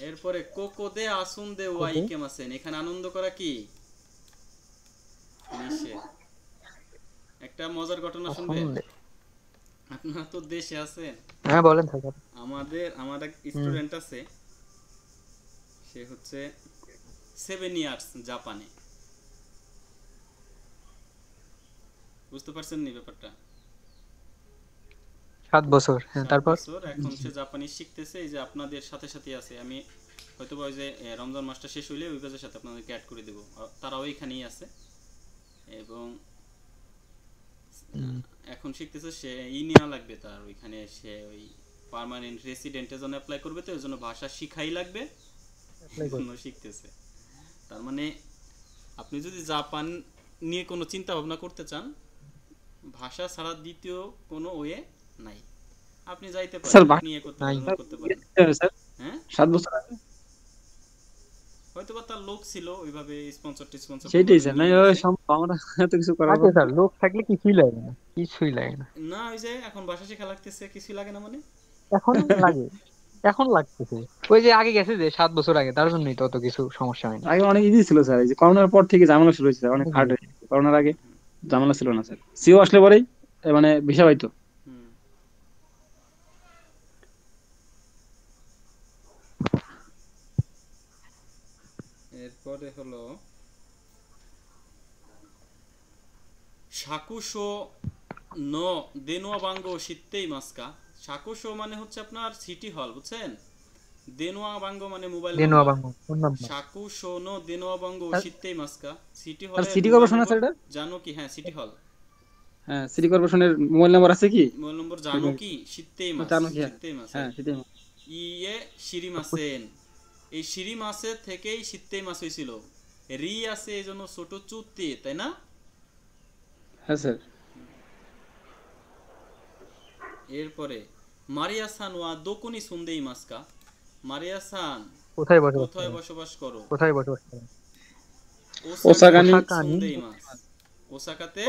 এরপরে কোকো দে আসুন দে ওয়াই কোকো? কেমাসেন, এখানে আনন্দ করা কি নিষেধ। একটা মজার ঘটনা শুনবে, আসলে আপনারা তো দেশে আছেন, হ্যাঁ বলেন স্যার। আমার এক স্টুডেন্ট আছে, সে হচ্ছে 7 ইয়ার্স জাপানে, বুঝতে পারছেন নি ব্যাপারটা? 7 বছর, হ্যাঁ 7 তারপর বছর এখন সে জাপানি শিখতেছে, এই যে আপনাদের সাথে সাথে আছে, আমি হয়তো ওই যে রমজান মাসটা শেষ হইলে ওই কাজের সাথে আপনাদেরকে অ্যাড করে দেবো, তারাও এখানেই আছে। এবং এখন শিখতেছে, সে নেওয়া লাগবে তার ওইখানে, সে ওই পার্মানেন্ট রেসিডেন্টের জন্য অ্যাপ্লাই করবে, তো এর জন্য ভাষা শিখাই লাগবে, অ্যাপ্লাই জন্য শিখতেছে। তার মানে আপনি যদি জাপান নিয়ে কোনো চিন্তা ভাবনা করতে চান, ভাষা ছাড়া দ্বিতীয় কোনো ওয়ে নাই, আপনি যাইতে স্যার পারেন, আপনি করতে নাই। পারেন, করতে পারেন। স্যার হ্যাঁ 7 বছর আগে হয়তো বা তার লোক ছিল ওইভাবে স্পন্সর সেটাই স্যার, না এভাবে সম্ভব আমরা এত কিছু করার থাকে পর। স্যার, লোক থাকলে কিছুই লাগে না, কিছুই লাগে না। না ওই যে এখন বাসা শেখা লাগতেছে, কিছুই লাগে না মানে। এখন লাগে, এখন লাগতেছে। ওই যে আগে গেছে যে 7 বছর আগে, তার জন্যই তো অত কিছু সমস্যা হয় না। আগে অনেক ইজি ছিল স্যার, এই যে করোনার পর থেকে ঝামেলা শুরু হয়েছে স্যার, অনেক হার্ড হয়েছে। করোনার আগে ঝামেলা ছিল না স্যার, সিও আসলে পরেই মানে ভিসা পাইতো। হুম। এরপরে হলো সাকুশো নো দেনোয়া বাঙ্গো শীতেই মাস্কা। সাকুশো মানে হচ্ছে আপনার সিটি হল, বুঝছেন? দেনোয়া বাঙ্গো মানে মোবাইল দেনুয়া নাম্বার। বাংলা ফোন নাম্বার। সাকুশো নো দেনোয়া বাঙ্গো শীতেই মাস্কা। সিটি আর হলের সিটি মোবাইল কর্পোরেশন আছে নম্বর এটা? জানো কি? হ্যাঁ সিটি হল। হ্যাঁ, সিটি কর্পোরেশনের মোবাইল নাম্বার আছে কি? মোবাইল নম্বর জানো কি? শীতেই মাস, জানো কি? শীতেই মাস। হ্যাঁ সেটাই। ইয়ে শিরিমাসেন, এই শিরিমাসের থেকেই শীতেই মাস হয়েছিল। রি আছে এই জন্য ছোট চুত্তি, তাই না? হ্যাঁ স্যার। এরপরে মারিয়া সান ওয়া দোকুনি সুন্দেই মাস্কা। মারিয়া সান কোথায় বসবাস কোথায় করেন? বসবাস করো? কোথায় বসবাস করেন? ওসাকা ওসাকানি ওসাকানি সুন্দেই মাস। ওসাকাতে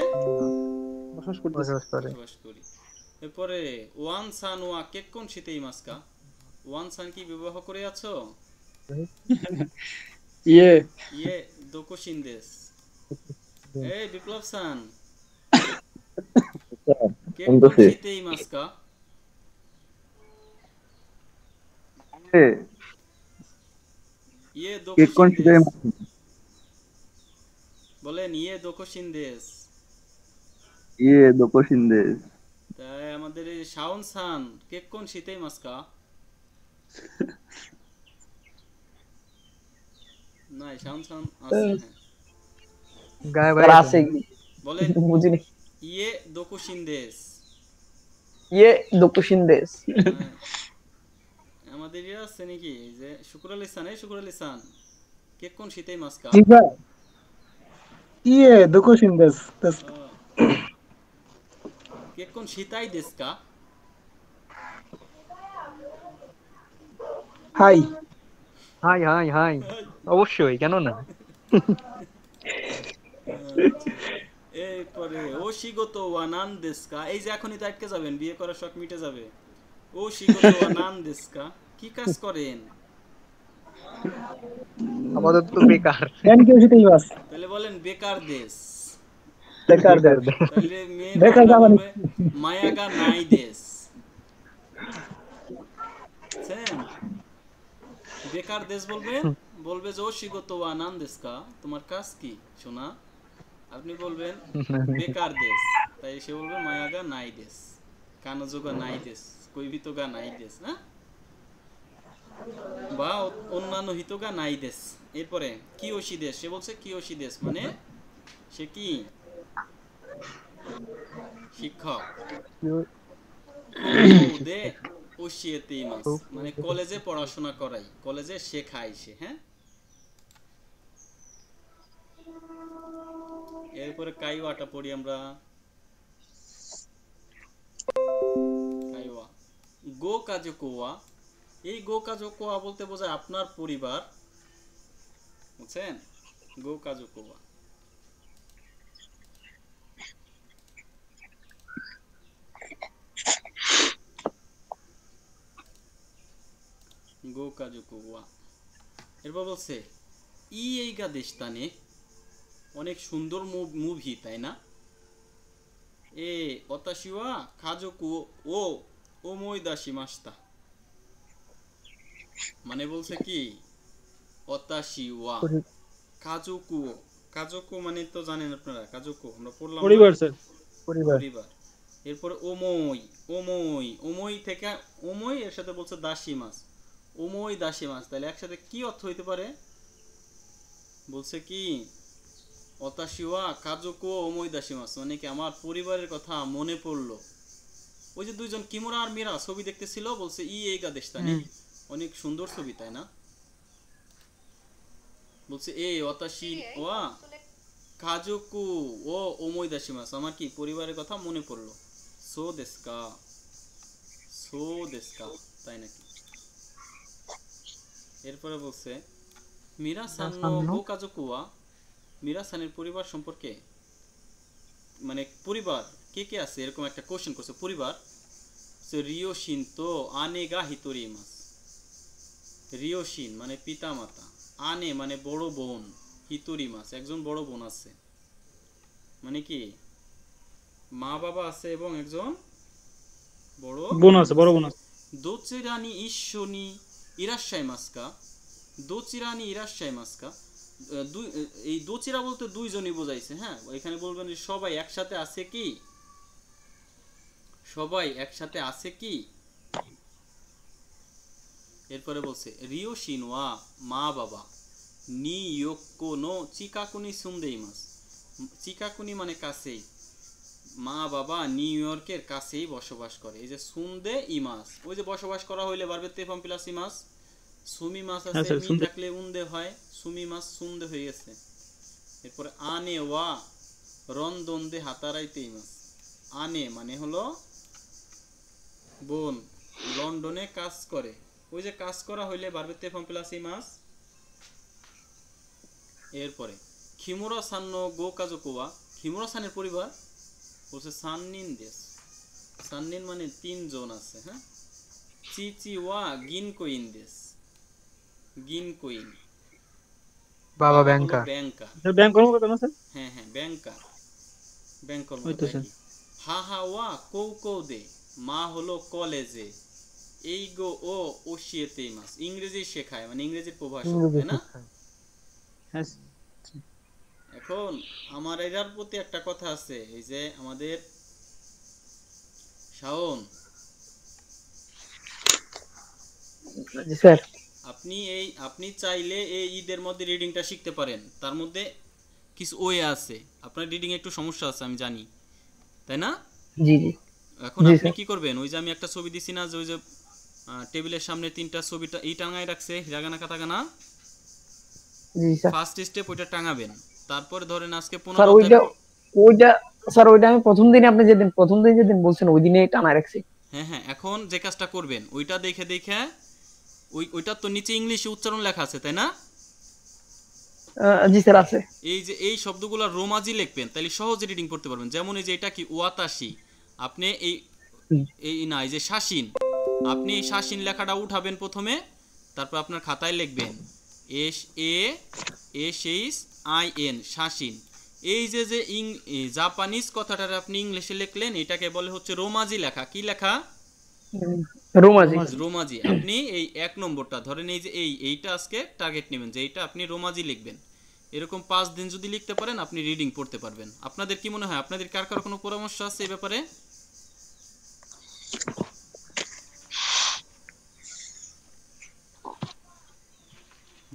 বসবাস করতেছে। বসবাস করে। বসবাস করি। এরপরে ওয়ান সান ওয়া কেক্কন শীতেই মাস্কা। ওয়ান সান কি বিবাহ করে আছো? ইয়ে ইয়ে দোকুশিন দেশ। এই বিপ্লব সান কেক্কন শুনতেছি। শীতেই মাস্কা। ইয়ে কেক কোন দোকুশিন শীতেই দেশ। মাস? বলেন ইয়ে দোকুশিন দেশ। ইয়ে দোকোশিনদেশ। তাই আমাদের এই শাওন সান কেক্কন শীতেই মাস্কা। না শাওন সান আছে, হ্যাঁ। গায়ে স্যার বাইরে আছে কি বলেন কিন্তু বুঝিনি। ইয়ে দোকুশিন দেশ। ইয়ে দক্ষিণ দেশ। হ্যাঁ। আমাদের ইয়ে আছে নাকি এই যে শুকুর আলী সান, এই শুকুর আলী সান কেক্কন শীতেই মাস্কা। জি স্যার। ইয়ে দক্ষিণ দেশ দেশ। কেক্কন শীতাই দেশ কা। হাই। হাই হাই হাই, অবশ্যই, কেন না? এরপরে ও শিগত ওয়া নান দেশ কা। এই যে এখনই তো আটকে যাবেন, বিয়ে করার শখ মিটে যাবে। ও শিগত ওয়া নান দেশ কা, কি কাজ করেন? আপাতত তো বেকার। কেন কেউ শীতেই মাস? তাহলে বলেন বেকার দেশ। বেকার বেকার দেশ। তাহলে মেয়ের বেকার বাংলা জামানি। বলবে মায়াগা নাই দেশ। বুঝছেন? বেকার দেশ বলবেন, বলবে যে ও শিগত ওয়া নান দেশ কা, তোমার কাজ কি সোনা? আপনি বলবেন বেকার দেশ, তাই সে বলবে মায়াগা নাই দেশ, কানোজোগা নাই দেশ, কৈভিতোগা নাই দেশ, না? বা অন্যান্য হিতোগা নাই দেশ। এরপরে কিয়োশি দেশ, সে বলছে কিয়োশি দেশ মানে সে কি শিক্ষক। দে ওশিয়েতে মাস মানে কলেজে পড়াশোনা করাই, কলেজে শেখায় সে, হ্যাঁ। এরপরে কাইওয়াটা পড়ি আমরা। কাইওয়া গো কাজোকোয়া। এই গো কাজোকোয়া বলতে বোঝায় আপনার পরিবার, বুঝছেন? গো কাজোকোয়া। গো কাজোকোয়া। এরপর বলছে ই এইগা দেশতানে, অনেক সুন্দর মুভি, তাই না? এ অতাশিওয়া কাজোকু ও ওমোইদাশি মাস্তা, মানে বলছে কি অতাশিওয়া কাজোকু। কাজোকু মানে তো জানেন আপনারা, কাজোকু আমরা পড়লাম না? পরিবার স্যার। পরিবার। পরিবার। এরপরে ওমই, ওমই, ওমই থেকে ওমই এর সাথে বলছে দাসী মাছ, ওমই দাসী মাছ, তাহলে একসাথে কি অর্থ হইতে পারে? বলছে কি অতাশিওয়া কাজোকু ওমই দাসী মাছ, মানে কি আমার পরিবারের কথা মনে পড়লো। ওই যে দুইজন কিমুরা আর মীরা ছবি দেখতেছিল, বলছে ই এইগা দেশতানি, অনেক সুন্দর ছবি, তাই না? বলছে এ অতাশি ওয়া কাজোকু ও ওমই দাসী মাছ, আমার কি পরিবারের কথা মনে পড়লো। সো দেশকা, সো দেশকা, তাই নাকি? এরপরে বলছে মিরাসান নো মিরাসান নো গোকাজোকুয়া, মিরাসানের পরিবার সম্পর্কে, মানে পরিবার কে কে আছে এরকম একটা কোশ্চেন করছে। পরিবার রিয়োশিন তো আনে গা হিতোরি মাস। রিয়োশিন মানে পিতা মাতা, আনে মানে বড় বোন, হিতোরি মাস একজন বড় বোন আছে, মানে কি মা বাবা আছে এবং একজন বড় বোন আছে, বড় বোন আছে। দোচিরানি ইশ্বনি ইরাশ্বাই মাস্কা, দোচিরানি ইরাশ্বাই মাস্কা, এই দোচিরা বলতে দুইজনই বোঝাইছে। হ্যাঁ, এখানে বলবেন যে সবাই একসাথে আছে কি, সবাই একসাথে আছে কি। এরপরে বলছে রিয়োশিন ওয়া মা বাবা নি ইয়োক্কো নো চিকাকুনি সুন্দেইমাস। চিকাকুনি মানে কাছেই, মা বাবা নিউ ইয়র্কের কাছেই বসবাস করে। এই যে সুন্দে ইমাস, ওই যে বসবাস করা হইলে বারবে তেফাম প্লাস ইমাস, সুমি মাস হ্যাঁ আছে, স্যার, মি শুনতে থাকলে উন্দে হয়, সুমি মাস সুন্দে হয়ে গেছে। এরপরে আনে ওয়া রন্দন্দে হাতারাইতে ইমাস। আনে মানে হলো বোন, লন্ডনে কাজ করে। ওই যে কাজ করা হইলে বারবে তেফাম প্লাস ইমাস। এরপরে খিমুরা সান্ন গো কাজোকুয়া, খিমুরা সানের পরিবার বলছে সান্নিন দেশ। সান্নিন মানে তিনজন আছে। হ্যাঁ, চিচি ওয়া গিন কোইন দেশ, গিন কোইন বাবা বাবা হলো ব্যাংকার। ব্যাংকার। ব্যাংক কর্মকর্তা না স্যার? হ্যাঁ হ্যাঁ, ব্যাংকার, ব্যাংক ওই তো কর্মকর্তা স্যার। কি। হা হা ওয়া কৌ কৌ দে, মা হলো কলেজে, এই গো ও ওশিয়েতেই মাস, ইংরেজি শেখায় মানে ইংরেজির প্রভাষক, ইংরেজি তাই না? শিক্ষায়। হ্যাঁ এখন আমার এটার প্রতি একটা কথা আছে, এই যে আমাদের শাওন, জি স্যার। আপনি চাইলে এই ঈদের মধ্যে রিডিংটা শিখতে পারেন। তার মধ্যে কিছু ওয়ে আছে, আপনার রিডিং একটু সমস্যা আছে আমি জানি, তাই না? জি জি এখন জি আপনি স্যার। কি করবেন, ওই যে আমি একটা ছবি দিছি না, যে ওই যে টেবিলের সামনে তিনটা ছবিটা এই টাঙায় রাখছে হিরাগানা কাতাকানা, জি স্যার। ফার্স্ট স্টেপ ওইটা টাঙাবেন। তারপরে ধরেন আজকে স্যার 15 অধ্যায় ওইটা স্যার ওইটা আমি প্রথম দিনে আপনি প্রথম দিন যেদিন বলছেন ওই দিনে টানা রাখছি। হ্যাঁ হ্যাঁ, এখন যে কাজটা করবেন ওইটা দেখে দেখে, ওইটার তো নিচে ইংলিশে উচ্চারণ লেখা আছে, তাই না? জি স্যার আছে। এই যে এই শব্দগুলো রোমাজি লিখবেন, তাহলে সহজে রিডিং করতে পারবেন। যেমন এই যে এটা কি ওয়াতাশি, আপনি এই এই না এই যে শাসিন, আপনি এই শাসিন লেখাটা উঠাবেন প্রথমে, তারপর আপনার খাতায় লিখবেন S A S H I N, শাসিন। এই যে যে জাপানিজ কথাটা আপনি ইংলিশে লিখলেন, এটাকে বলে হচ্ছে রোমাজি লেখা। কি লেখা? রোমাজি। রোমাজি। আপনি এই 1 নম্বরটা ধরেন, এই যে এইটা আজকে টার্গেট নেবেন যে এইটা আপনি রোমাজি লিখবেন। এরকম 5 দিন যদি লিখতে পারেন আপনি রিডিং পড়তে পারবেন। আপনাদের কি মনে হয়, আপনাদের কার কার কোনো পরামর্শ আছে এই ব্যাপারে?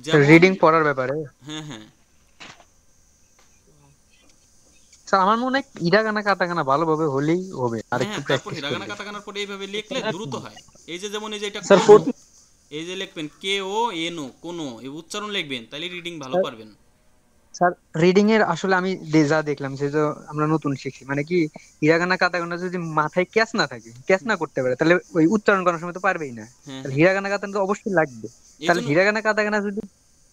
যেমন রিডিং পড়ার ব্যাপারে হ্যাঁ হ্যাঁ, স্যার আমার মনে হয় ইরাগানা কাটাগানা ভালোভাবে হলেই হবে, আর হ্যাঁ একটু হ্যাঁ, তারপর প্র্যাকটিস হিরাগানা করলে। কাটাকানার পরে এইভাবে লিখলে দ্রুত হয়। এই যে যেমন এই যে এটা স্যার কোনো, প্রতি এই যে লিখবেন কে ও এন ও কোনো, এই উচ্চারণ লিখবেন, তাহলে রিডিং ভালো স্যার পারবেন। স্যার রিডিং এর আসলে আমি যা দেখলাম সে তো আমরা নতুন শিখছি, মানে কি হিরাগানা কাতাগানা যদি মাথায় ক্যাচ না থাকে, ক্যাচ না করতে পারে, তাহলে ওই উচ্চারণ করার সময় তো পারবেই না। হ্যাঁ তাহলে হ্যাঁ, হিরাগানা কাতাগানা তো অবশ্যই লাগবে। এই তাহলে জন্য হিরাগানা কাতাগানা যদি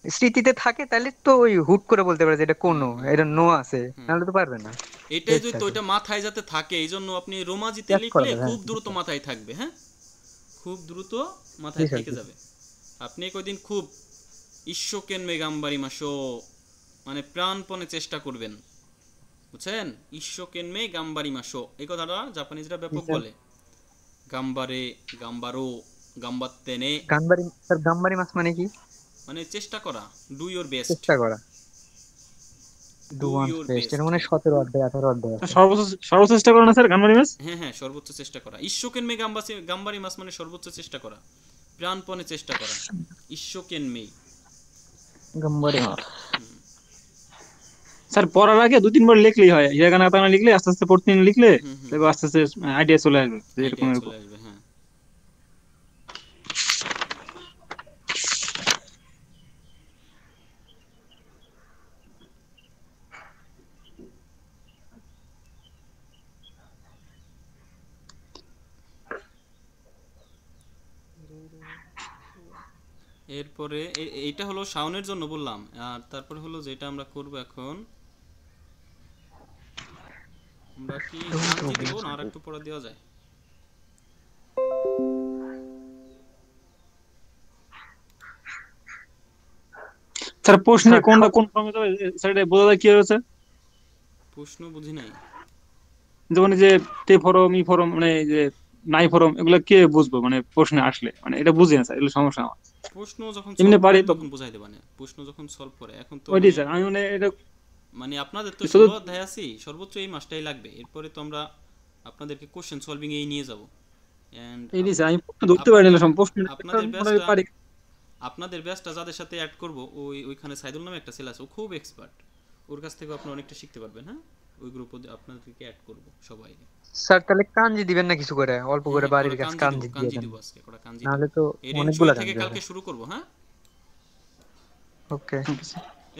স্মৃতিতে থাকে তাহলে তো ওই হুট করে বলতে পারে যে এটা হুম কোনো, হুম এটা নো আছে, হুম, নাহলে তো পারবে না। এটাই যদি চেষ্টা তো করে ওইটা মাথায় যাতে থাকে, এই জন্য আপনি রোমাজিতে ক্যাচ করা লিখলে যাবে। খুব হ্যাঁ দ্রুত মাথায় থাকবে। হ্যাঁ, খুব দ্রুত জি মাথায় স্যার, থেকে জি যাবে। আপনি কয়দিন খুব ইশ্বকেন মেগাম্বারি মাসো, মানে প্রাণপণে চেষ্টা করবেন, বুঝছেন? ইশ্বকেন মে গাম্বারি মাসো, এই কথাটা জাপানিজরা ব্যাপক স্যার। বলে। গাম্বারে, গাম্বারো, গাম্বাত্তেনে, গাম্বারি স্যার, গাম্বারি মাছ মানে কি? মানে চেষ্টা করা, ডু ইওর বেস্ট, চেষ্টা করা। Do do once your best, best. এর মানে 17 অধ্যায় 18 অধ্যায় আছে। সর্বোচ্চ সর্বোচ্চ চেষ্টা করে না স্যার গান মাস? হ্যাঁ হ্যাঁ, সর্বোচ্চ চেষ্টা করা। ইশ্বকেন মে গাম্বারি মাস মানে সর্বোচ্চ চেষ্টা করা, প্রাণপণে চেষ্টা করা। ইশ্বকেন মে। গাম্বারি মাছ। স্যার পড়ার আগে 2-3 বার লিখলেই হয়, হিরাগানা কাতাকানা লিখলে আস্তে আস্তে প্রতিদিন লিখলে হুম হুম, দেখো আস্তে আস্তে আইডিয়া চলে আসবে যে এরকম আইডিয়া এরকম। চলে আসবে। হ্যাঁ, এরপরে এইটা হলো শাওনের জন্য বললাম। আর তারপরে হলো যেটা আমরা করব এখন, আমরা কি কাঞ্জি দিব না আর একটু পরে দেওয়া যায়? স্যার প্রশ্নে স্যার কোনটা কোন ফর্মে যাবে স্যার এটা বোঝা যায় কি হয়েছে? প্রশ্ন বুঝি নাই। যেমন এই যে তে ফরম ই ফরম মানে এই যে নাই ফরম এগুলা কে বুঝবো মানে প্রশ্নে আসলে মানে এটা বুঝি না স্যার, এগুলো সমস্যা আমার। প্রশ্ন যখন এমনি সলভ পারি করেন তো তখন বুঝাই দেবানে, প্রশ্ন যখন সলভ করে। এখন তো ওইটাই মানে স্যার, আমি মানে এটা মানে আপনাদের তো শুধু 16 অধ্যায় আছি, সর্বোচ্চ এই মাসটাই লাগবে। এরপরে তো আমরা আপনাদেরকে কোশ্চেন সলভিং এই নিয়ে যাব। এন্ড এই স্যার আমি প্রশ্ন ধরতে পারি আপনাদের না, সব প্রশ্ন আপনাদের মোটামুটি ব্যাচটা পারি। আপনাদের ব্যাচটা যাদের সাথে অ্যাড করব, ওইখানে সাইদুল নামে একটা ছেলে আছে, ও খুব এক্সপার্ট। ওর কাছ থেকে আপনি অনেকটা শিখতে পারবেন। হ্যাঁ, ওই গ্রুপে আপনাদেরকে অ্যাড করব সবাই। স্যার তাহলে কাঞ্জি দিবেন না কিছু করে, অল্প করে হ্যাঁ, বাড়ির কটা কাছে কাঞ্জি দিব, কাঞ্জি দিয়ে কাঞ্জি দেন, দিব আজকে, কটা কাঞ্জি দিব। নাহলে তো এই রেঞ্চুই অনেকগুলা থেকে কাঞ্জি হবে। কালকে শুরু করব। হ্যাঁ, ওকে।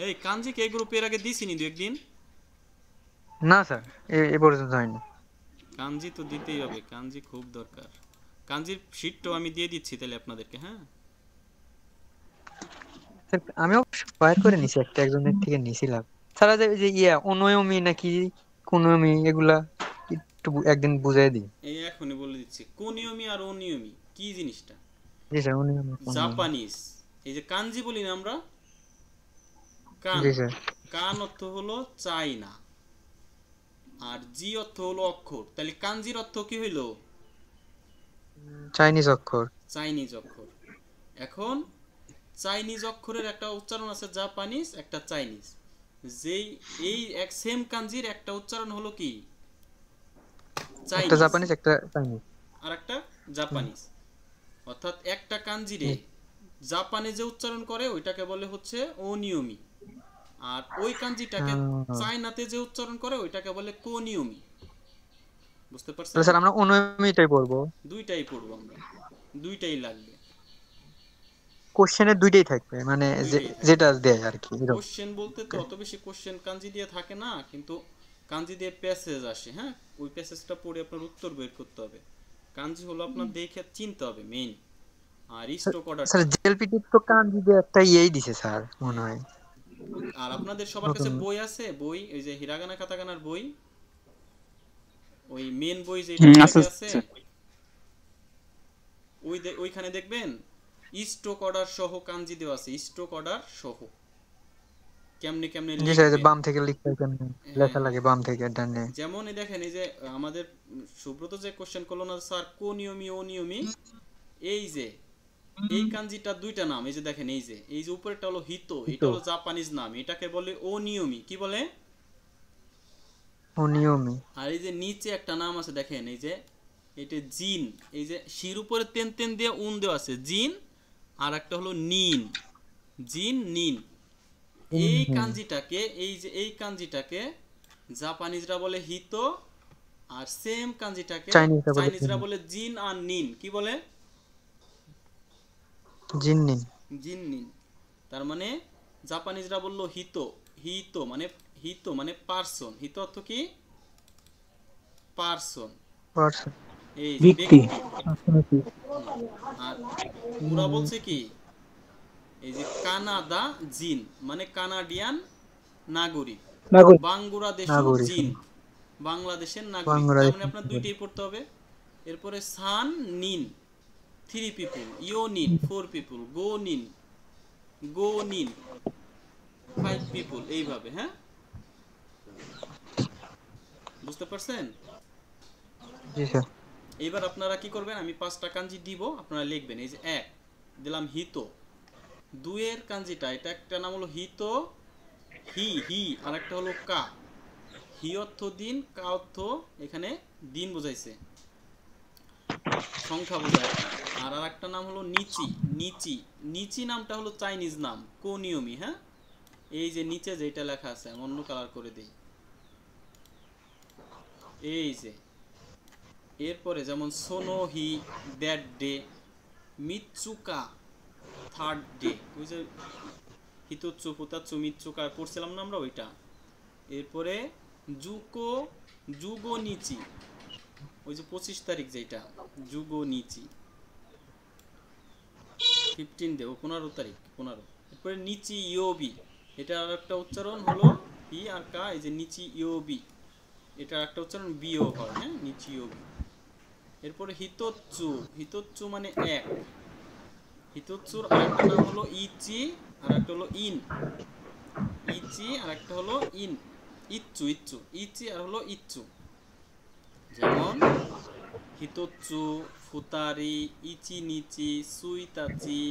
এই কাঞ্জি কে গ্রুপের আগে দিছিনি দু একদিন? না স্যার, এ পর্যন্ত হয়নি। কাঞ্জি তো দিতেই হবে, কাঞ্জি খুব দরকার। কাঞ্জির শীটটাও আমি দিয়ে দিচ্ছি তাহলে আপনাদেরকে। হ্যাঁ, স্যার আমিও ফায়ার করে নিছি, একটা একজনের থেকে নিছিলাম। স্যার যে ওই যে ইয়া অনয়মি নাকি কোনমি এগুলা একটু একদিন বুঝাই দিই। এই এখনই বলে দিচ্ছি, কোনিয়মি আর অনিয়মি কি জিনিসটা। জি স্যার, অনয়মি কোনমি। জাপানিজ, এই যে কাঞ্জি বলি না আমরা, কান, জি স্যার। কান অর্থ হলো চাইনা, আর জি অর্থ হলো অক্ষর। তাহলে কাঞ্জির অর্থ কি হইলো? চাইনিজ অক্ষর। চাইনিজ অক্ষর। এখন চাইনিজ অক্ষরের একটা উচ্চারণ আছে জাপানিজ, একটা চাইনিজ। যেই এই এক সেম কাঞ্জির একটা উচ্চারণ হলো কি একটা চাইনিজ, জাপানিজ একটা চাইনিজ। আর একটা জাপানিজ। অর্থাৎ একটা কাঞ্জিরে জাপানিজে উচ্চারণ করে ওইটাকে বলে হচ্ছে অনিয়মি, আর ওই কাঞ্জিটাকে চায়নাতে যে উচ্চারণ করে ওইটাকে বলে কোনিয়মি। বুঝতে পারছেন? তাহলে স্যার আমরা অনয়মিটাই পড়বো। দুইটাই পড়বো আমরা, দুইটাই লাগবে। কোশ্চেনে দুইটাই থাকবে, মানে দুইটাই থাকবে। যেটা দেয় আর কি এরকম। কোশ্চেন বলতে তো অত বেশি কোশ্চেন কাঞ্জি দিয়ে থাকে না, কিন্তু কাঞ্জি দিয়ে প্যাসেজ আসে। হ্যাঁ, ওই প্যাসেজটা পড়ে আপনার উত্তর বের করতে হবে। কাঞ্জি হলো আপনার দেখে চিনতে হবে মেইন, আর স্টক স্যার অর্ডারটা। জেএলপিটি তো কাঞ্জি দিয়ে একটা ইয়েই দিছে স্যার মনে হ্যাঁ, হয়। আর আপনাদের সবার নতুন। কাছে বই আছে, বই ওই যে হিরাগানা কাতাকানার বই, ওই মেন বই যেটা আচ্ছা আছে, আচ্ছা। ওইখানে দেখবেন স্ট্রোক অর্ডার সহ কাঞ্জি দেওয়া আছে, স্ট্রোক অর্ডার সহ কেমনে কেমনে জি স্যার, যে লিখবেন। বাম থেকে লিখতে হয় কেমনে হ্যাঁ লেখা হ্যাঁ, লাগে, বাম থেকে ডানে। যেমন এই দেখেন, এই যে আমাদের সুব্রত যে কোশ্চেন করলো না স্যার, কোনিয়মি অনিয়মি, এই যে এই কাঞ্জিটা দুইটা নাম। এই যে দেখেন, এই যে উপরেরটা হলো হিতো, এটা তো হলো জাপানিজ নাম, এটাকে বলে অনিয়মি। কি বলে? অনিয়মি। আর এই যে নিচে একটা নাম আছে দেখেন, এই যে এটা জিন, এই যে শির উপরে তেন তেন দিয়ে উন দেওয়া আছে, জিন। আর একটা হলো নিন, জিন নিন। এই কাঞ্জিটাকে, এই যে এই কাঞ্জিটাকে জাপানিজরা বলে হিতো, আর সেম কাঞ্জিটাকে চাইনিজটা বলে চাইনিজরা বলে জিন আর নিন। কি বলে? জিননিন। জিন নিন। তার মানে জাপানিজরা বললো হিতো, হিতো মানে পারসন। হিতো অর্থ কি? Person, person. এই যে ব্যক্তি। ব্যক্তি। আর ওরা বলছে কি, এই যে কানাডা জিন মানে কানাডিয়ান নাগরিক, নাগরিক। বাংলাদেশ নাগরিক। জিন বাংলাদেশের নাগরিক। তার বাংলাদেশ। মানে আপনার দুইটাই পড়তে হবে। এরপরে সান নিন 3 পিপল, ইও নিন 4 পিপল, গো নিন 5 পিপল, এইভাবে। হ্যাঁ, বুঝতে পারছেন? জি স্যার। এইবার আপনারা কি করবেন, আমি 5টা কাঞ্জি দিব, আপনারা লিখবেন। এই যে 1 দিলাম হিতো, 2 এর কাঞ্জিটা, এটা একটা নাম হলো হিতো, হি, আর একটা হলো কা। হি অর্থ দিন, কা অর্থ এখানে দিন বোঝাইছে, সংখ্যা বোঝায় একটা। আর একটা নাম হলো নিচি নামটা হলো চাইনিজ নাম, কোনিয়মি। হ্যাঁ, এই যে নিচে যেটা লেখা আছে, আমি অন্য কালার করে দেই, এই যে। এরপরে যেমন সোনো হি দ্যাট ডে, মিৎসুকা থার্ড ডে, ওই যে হিতোৎসু ফুতাৎসু মিৎসুকা পড়ছিলাম না আমরা, ওইটা। এরপরে জুগো নিচি, ওই যে 25 তারিখ যেটা, জুগো নিচি। 15 দেব, 15 তারিখ, 15। এরপরে নিচি ইয়োবি, এটা আর একটা উচ্চারণ হলো ই আর কা, এই যে নিচি ইয়োবি, এটা একটা উচ্চারণ বিও হয়, হ্যাঁ, নিচি ইয়োবি। এরপরে হিতোচ্চু, হিতোচ্চু মানে এক, হিতোচ্চুর আরেকটা নাম হলো ইচি, আর একটা হলো ইন, ইচি আর একটা হলো ইন, ইচ্চু, ইচ্চু, ইচি আর হলো ইচ্চু। যেমন হিতোচ্চু, ফুতারি, ইচি নিচি, সুইতাচি,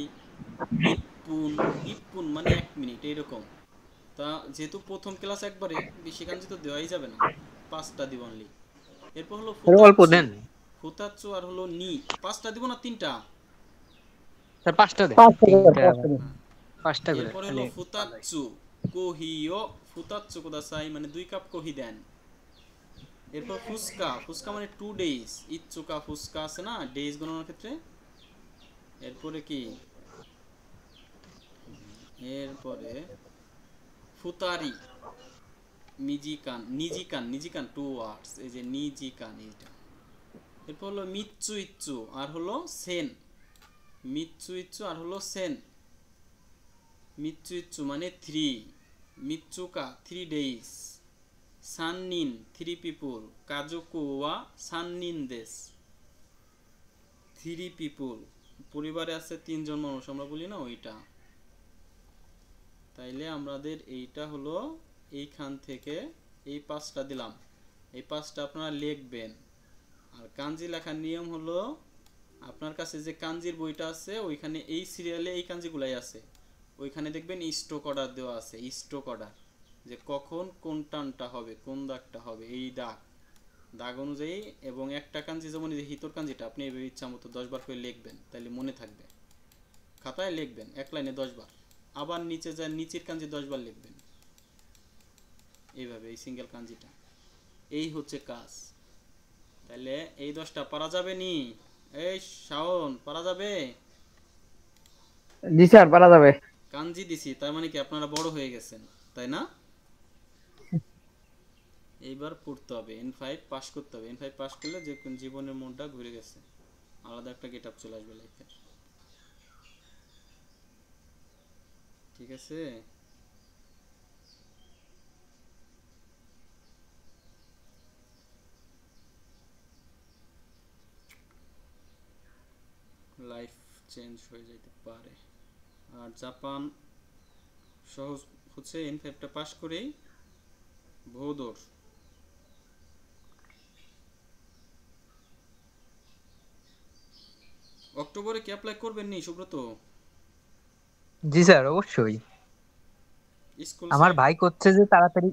ইটপুন, ইটপুন মানে 1 মিনিট এরকম। তা যেহেতু প্রথম ক্লাস একবারে বেশি কাঞ্জি তো দেওয়াই যাবে না, 5টা দিব অনলি। এরপর হলো স্যার অল্প ফুতাচ্চু, দেন। ফুতাচ্চু আর হলো নি, 5টা দিব না 3টা? স্যার 5টা দেন, 5 টাকা 3টা 5 টাকা। 5টা করে এরপর হলো তাহলে ফুতাচ্চু, কোহিও, ফুতাচ্চু কোদাসাই মানে 2 কাপ কোহি দেন। এরপর ফুসকা, ফুসকা মানে 2 ডেজ, ইচ্চুকা ফুসকা আছে না ডেজ গণনার ক্ষেত্রে। এরপরে কি, এরপরে ফুতারি, মিজিকান, নিজিকান, নিজিকান 2 ওয়ার্ডস, এই যে নিজিকান এইটা। এরপর হলো মিচ্চু ইচ্চু আর হলো সেন, মিচ্চু ইচ্চু আর হলো সেন। মিচ্চু ইচ্চু মানে 3, মিচ্চুকা 3 ডেজ, সাননিন 3 পিপল, কাজুকু ওয়া সাননিন দেশ 3 পিপল, পরিবারে আছে 3 জন মানুষ আমরা বলি না ওইটা। তাইলে আমাদের এইটা হলো এইখান থেকে এই 5টা দিলাম, এই 5টা আপনারা লিখবেন। আর কাঞ্জি লেখার নিয়ম হলো আপনার কাছে যে কাঞ্জির বইটা আছে ওইখানে এই সিরিয়ালে এই কাঞ্জিগুলাই আছে, ওইখানে দেখবেন স্ট্রোক অর্ডার দেওয়া আছে, স্ট্রোক অর্ডার, যে কখন কোন টানটা হবে, কোন দাগটা হবে, এই দাগ, দাগ অনুযায়ী। এবং একটা কাঞ্জি যেমন এই যে হিতর কাঞ্জিটা আপনি এইভাবে ইচ্ছা মতো 10 বার করে লিখবেন, তাহলে মনে থাকবে। খাতায় লিখবেন এক লাইনে 10 বার, আবার নিচে যায় নিচের কাঞ্জি 10 বার লিখবেন, এইভাবে এই সিঙ্গেল কাঞ্জিটা। এই হচ্ছে কাজ। তাহলে এই 10টা পারা যাবে নি? এই শাওন পারা যাবে? জি স্যার, পারা যাবে। কাঞ্জি দিছি তার মানে কি আপনারা বড় হয়ে গেছেন, তাই না? এইবার পড়তে হবে, N5 পাস করতে হবে। N5 পাস করলে যে কোন জীবনের মোড়টা ঘুরে গেছে, আলাদা একটা গেটআপ চলে আসবে লাইফের। ঠিক আছে? লাইফ চেঞ্জ হয়ে যেতে পারে। আর জাপান সহজ হচ্ছে N5টা পাস করেই ভৌদর। অক্টোবরে কি অ্যাপ্লাই করবেন নি সুব্রত? জি স্যার অবশ্যই। স্কুল আমার সাইড ভাই করছে যে তাড়াতাড়ি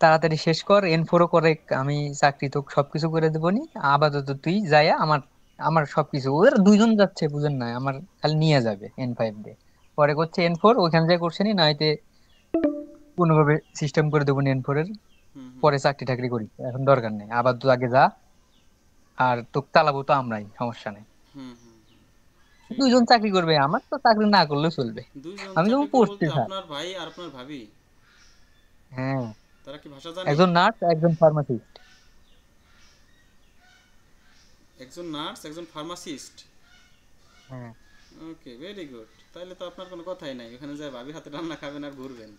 তাড়াতাড়ি শেষ কর, N4 ও করে, আমি চাকরি তো সবকিছু করে দেবো নি, আপাতত তুই যায়া আমার আমার সবকিছু, ওরা দুইজন যাচ্ছে বুঝেন না, আমার খালি নিয়ে যাবে N5 দিয়ে। পরে করছে N4, ওইখানে যাই করছে নি, নয়তো কোনোভাবে সিস্টেম করে দেবো N4 এর, হুম হুম পরে চাকরি টাকরি করি, এখন দরকার নেই, আবার তুই আগে যা, আর তোকে চালাবো তো আমরাই, সমস্যা নেই। হুম হুম হুম, সেটাই। দুইজন চাকরি করবে, আমার তো চাকরি না করলেও চলবে, দুইজন আমি চাকরি যেমন করবে পড়ছি বলতে স্যার। আপনার ভাই আর আপনার ভাবি? হ্যাঁ, তারা কি ভাষা জানে? একজন নার্স একজন ফার্মাসিস্ট। একজন নার্স একজন ফার্মাসিস্ট। হ্যাঁ, ওকে, ভেরি গুড। তাহলে তো আপনার কোনো কথাই নাই, ওখানে যায় ভাবি হাতে রান্না খাবেন আর ঘুরবেন।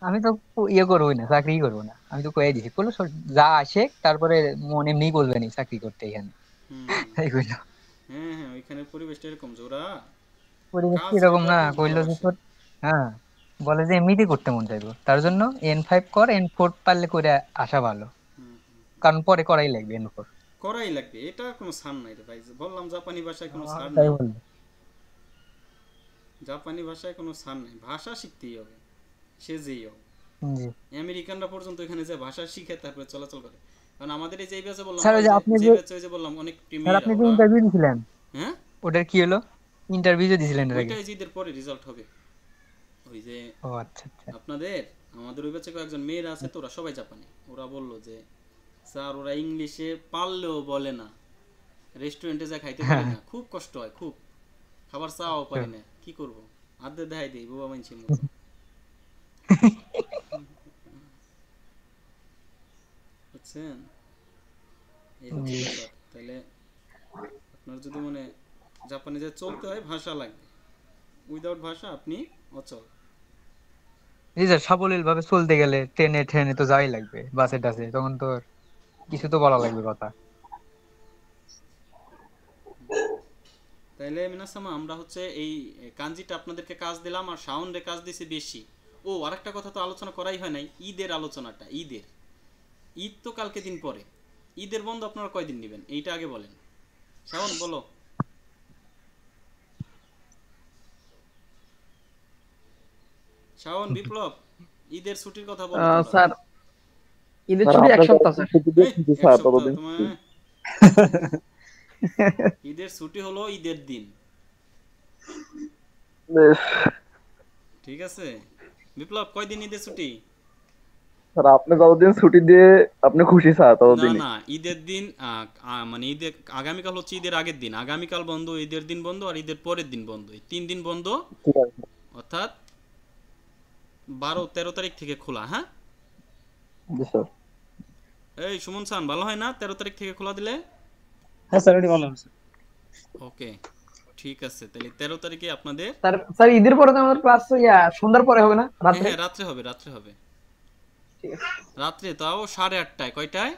আমি তো ইয়ে করবোই না, চাকরি করবো না, আমি তো কয়ে দিছি করলো যা আসে, তারপরে মন এমনি বলবে না চাকরি করতে এখানে, হুম হুম। এই কইলো। হ্যাঁ হ্যাঁ, ওইখানের পরিবেশটা এরকম যে ওরা পরিবেশ কি কাজ এরকম করতে না, খুব কইলো যে ভালোবাসে। তোর, হ্যাঁ, বলে যে এমনিতে করতে মন চাইবো, তার জন্য N5 কর, N4 পারলে করে আসা ভালো, হুম হুম। কারণ পরে করাই লাগবে N4। করাই লাগবে, এটা কোনো ছাড় নাই রে ভাই, বললাম জাপানি ভাষায় কোনো ছাড় তাই নাই। বললো। জাপানি ভাষায় কোনো ছাড় নাই, ভাষা শিখতেই হবে, সে যেই হোক। জি আমেরিকানরা পর্যন্ত এখানে যে ভাষা শিখে তারপরে চলাচল করে। কারণ আমাদের এই যে ব্যাচে বললাম স্যার, না, ওই ওই যে যে আপনি যে যে, ব্যাচে ওই যে বললাম অনেক স্যার মেয়েরা আপনি যে ওরা। ইন্টারভিউ দিছিলেন, হ্যাঁ, ওটার কি হলো? ইন্টারভিউ যে দিছিলেন এর আগে? ওইটা এই যে ঈদের পরে রেজাল্ট হবে। ওই যে ও আচ্ছা আচ্ছা। আপনাদের আমাদের ওই ব্যাচে কয়েকজন মেয়েরা আছে তো, ওরা সবাই জাপানি। ওরা বললো যে স্যার ওরা ইংলিশে পারলেও বলে না, রেস্টুরেন্টে যা খাইতে পারি না, খুব কষ্ট হয়, খুব খাবার চাওয়াও পারি না, কি করব, আদে দেখাই দিই বাবা মাইনছির মতো। বুঝছেন, এই হচ্ছে জি ব্যাপার। তাহলে আপনার যদি মনে জাপানিজে চলতে হয়, ভাষা লাগবে, উইদাউট ভাষা আপনি অচল। জি স্যার, সাবলীল ভাবে চলতে গেলে ট্রেনে ট্রেনে তো যাওয়াই লাগবে, বাসে টাসে, তখন তো কিছু তো বলা লাগবে কথা। তাইলে মিনাসামা আমরা হচ্ছে এই কাঞ্জিটা আপনাদেরকে কাজ দিলাম আর সাউন্ডে কাজ দিছি বেশি। ও আরেকটা কথা তো আলোচনা করাই হয় নাই, ঈদের আলোচনাটা। ঈদ তো কালকে দিন পরে, ঈদের বন্ধ আপনারা কয়দিন নেবেন এইটা আগে বলেন। শাওন বলো। শাওন, বিপ্লব, ঈদের ছুটির কথা বলো তোমরা। স্যার ঈদের স্যার ছুটি এক আপনার সপ্তাহ স্যার। ছুটি দিয়ে এই, ছুটি এক স্যার সপ্তাহ ততদিন তোমার ঈদের ছুটি হলো ঈদের দিন, বেশ। ঠিক আছে? বিপ্লব, কয়দিন ঈদের ছুটি? স্যার আপনি যতদিন ছুটি দিয়ে আপনি খুশি স্যার না ততদিনই। না, ঈদের দিন মানে ঈদের আগামীকাল হচ্ছে ঈদের আগের দিন, আগামীকাল বন্ধ, ঈদের দিন বন্ধ, আর ঈদের পরের দিন বন্ধ, এই 3 দিন বন্ধ। ঠিক আছে অর্থাৎ 12-13 তারিখ থেকে খোলা। হ্যাঁ, জি স্যার। এই সুমন সান, ভালো হয় না 13 তারিখ থেকে খোলা দিলে? হ্যাঁ স্যার, এটি ভালো হবে স্যার। ওকে, ঠিক আছে, তাহলে 13 তারিখে আপনাদের। স্যার স্যার ঈদের পরে তো আমাদের ক্লাস সন্ধ্যার পরে হবে না, হ্যাঁ রাত্রে? হ্যাঁ, রাত্রে হবে, রাত্রে হবে, ঠিক আছে। রাত্রে, তাও 8:30টায়। কয়টায়?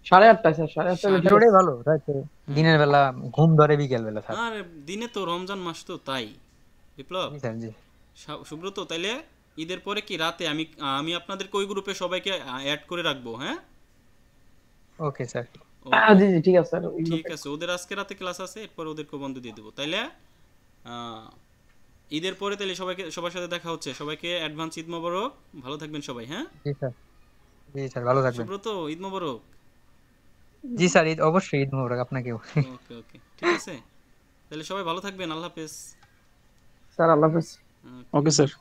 8:30 স্যার, 8:30 সাড়ে- ঠিক আছে। ওটাই ভালো, রাতে দিনের বেলা ঘুম ধরে বিকেল বেলা স্যার। আর দিনে তো রমজান মাস তো, তাই। বিপ্লব, জি স্যার, জি। সুব্রত, তাইলে ঈদের পরে কি রাতে আমি আমি আপনাদেরকে ওই গ্রুপে সবাইকে অ্যাড করে রাখবো। হ্যাঁ, ওকে স্যার। ওকে, জি জি ঠিক আছে স্যার। ঠিক আছে। ওদের আজকে রাতে ক্লাস আছে, এরপর ওদেরকে বন্ধ দিয়ে দেবো। তাইলে ঈদের পরে তাহলে সবার সাথে দেখা হচ্ছে। সবাইকে অ্যাডভান্স ঈদ মোবারক, ভালো থাকবেন সবাই। হ্যাঁ, জি স্যার, জি স্যার, ভালো থাকবেন। সুব্রত, ঈদ মোবারক। জি স্যার, ঈদ অবশ্যই, ঈদ মোবারক আপনাকেও। ওকে ওকে, ঠিক আছে, তাহলে সবাই ভালো থাকবেন। আল্লাহ হাফেজ। স্যার আল্লাহ হাফেজ। Okay. Okay sir.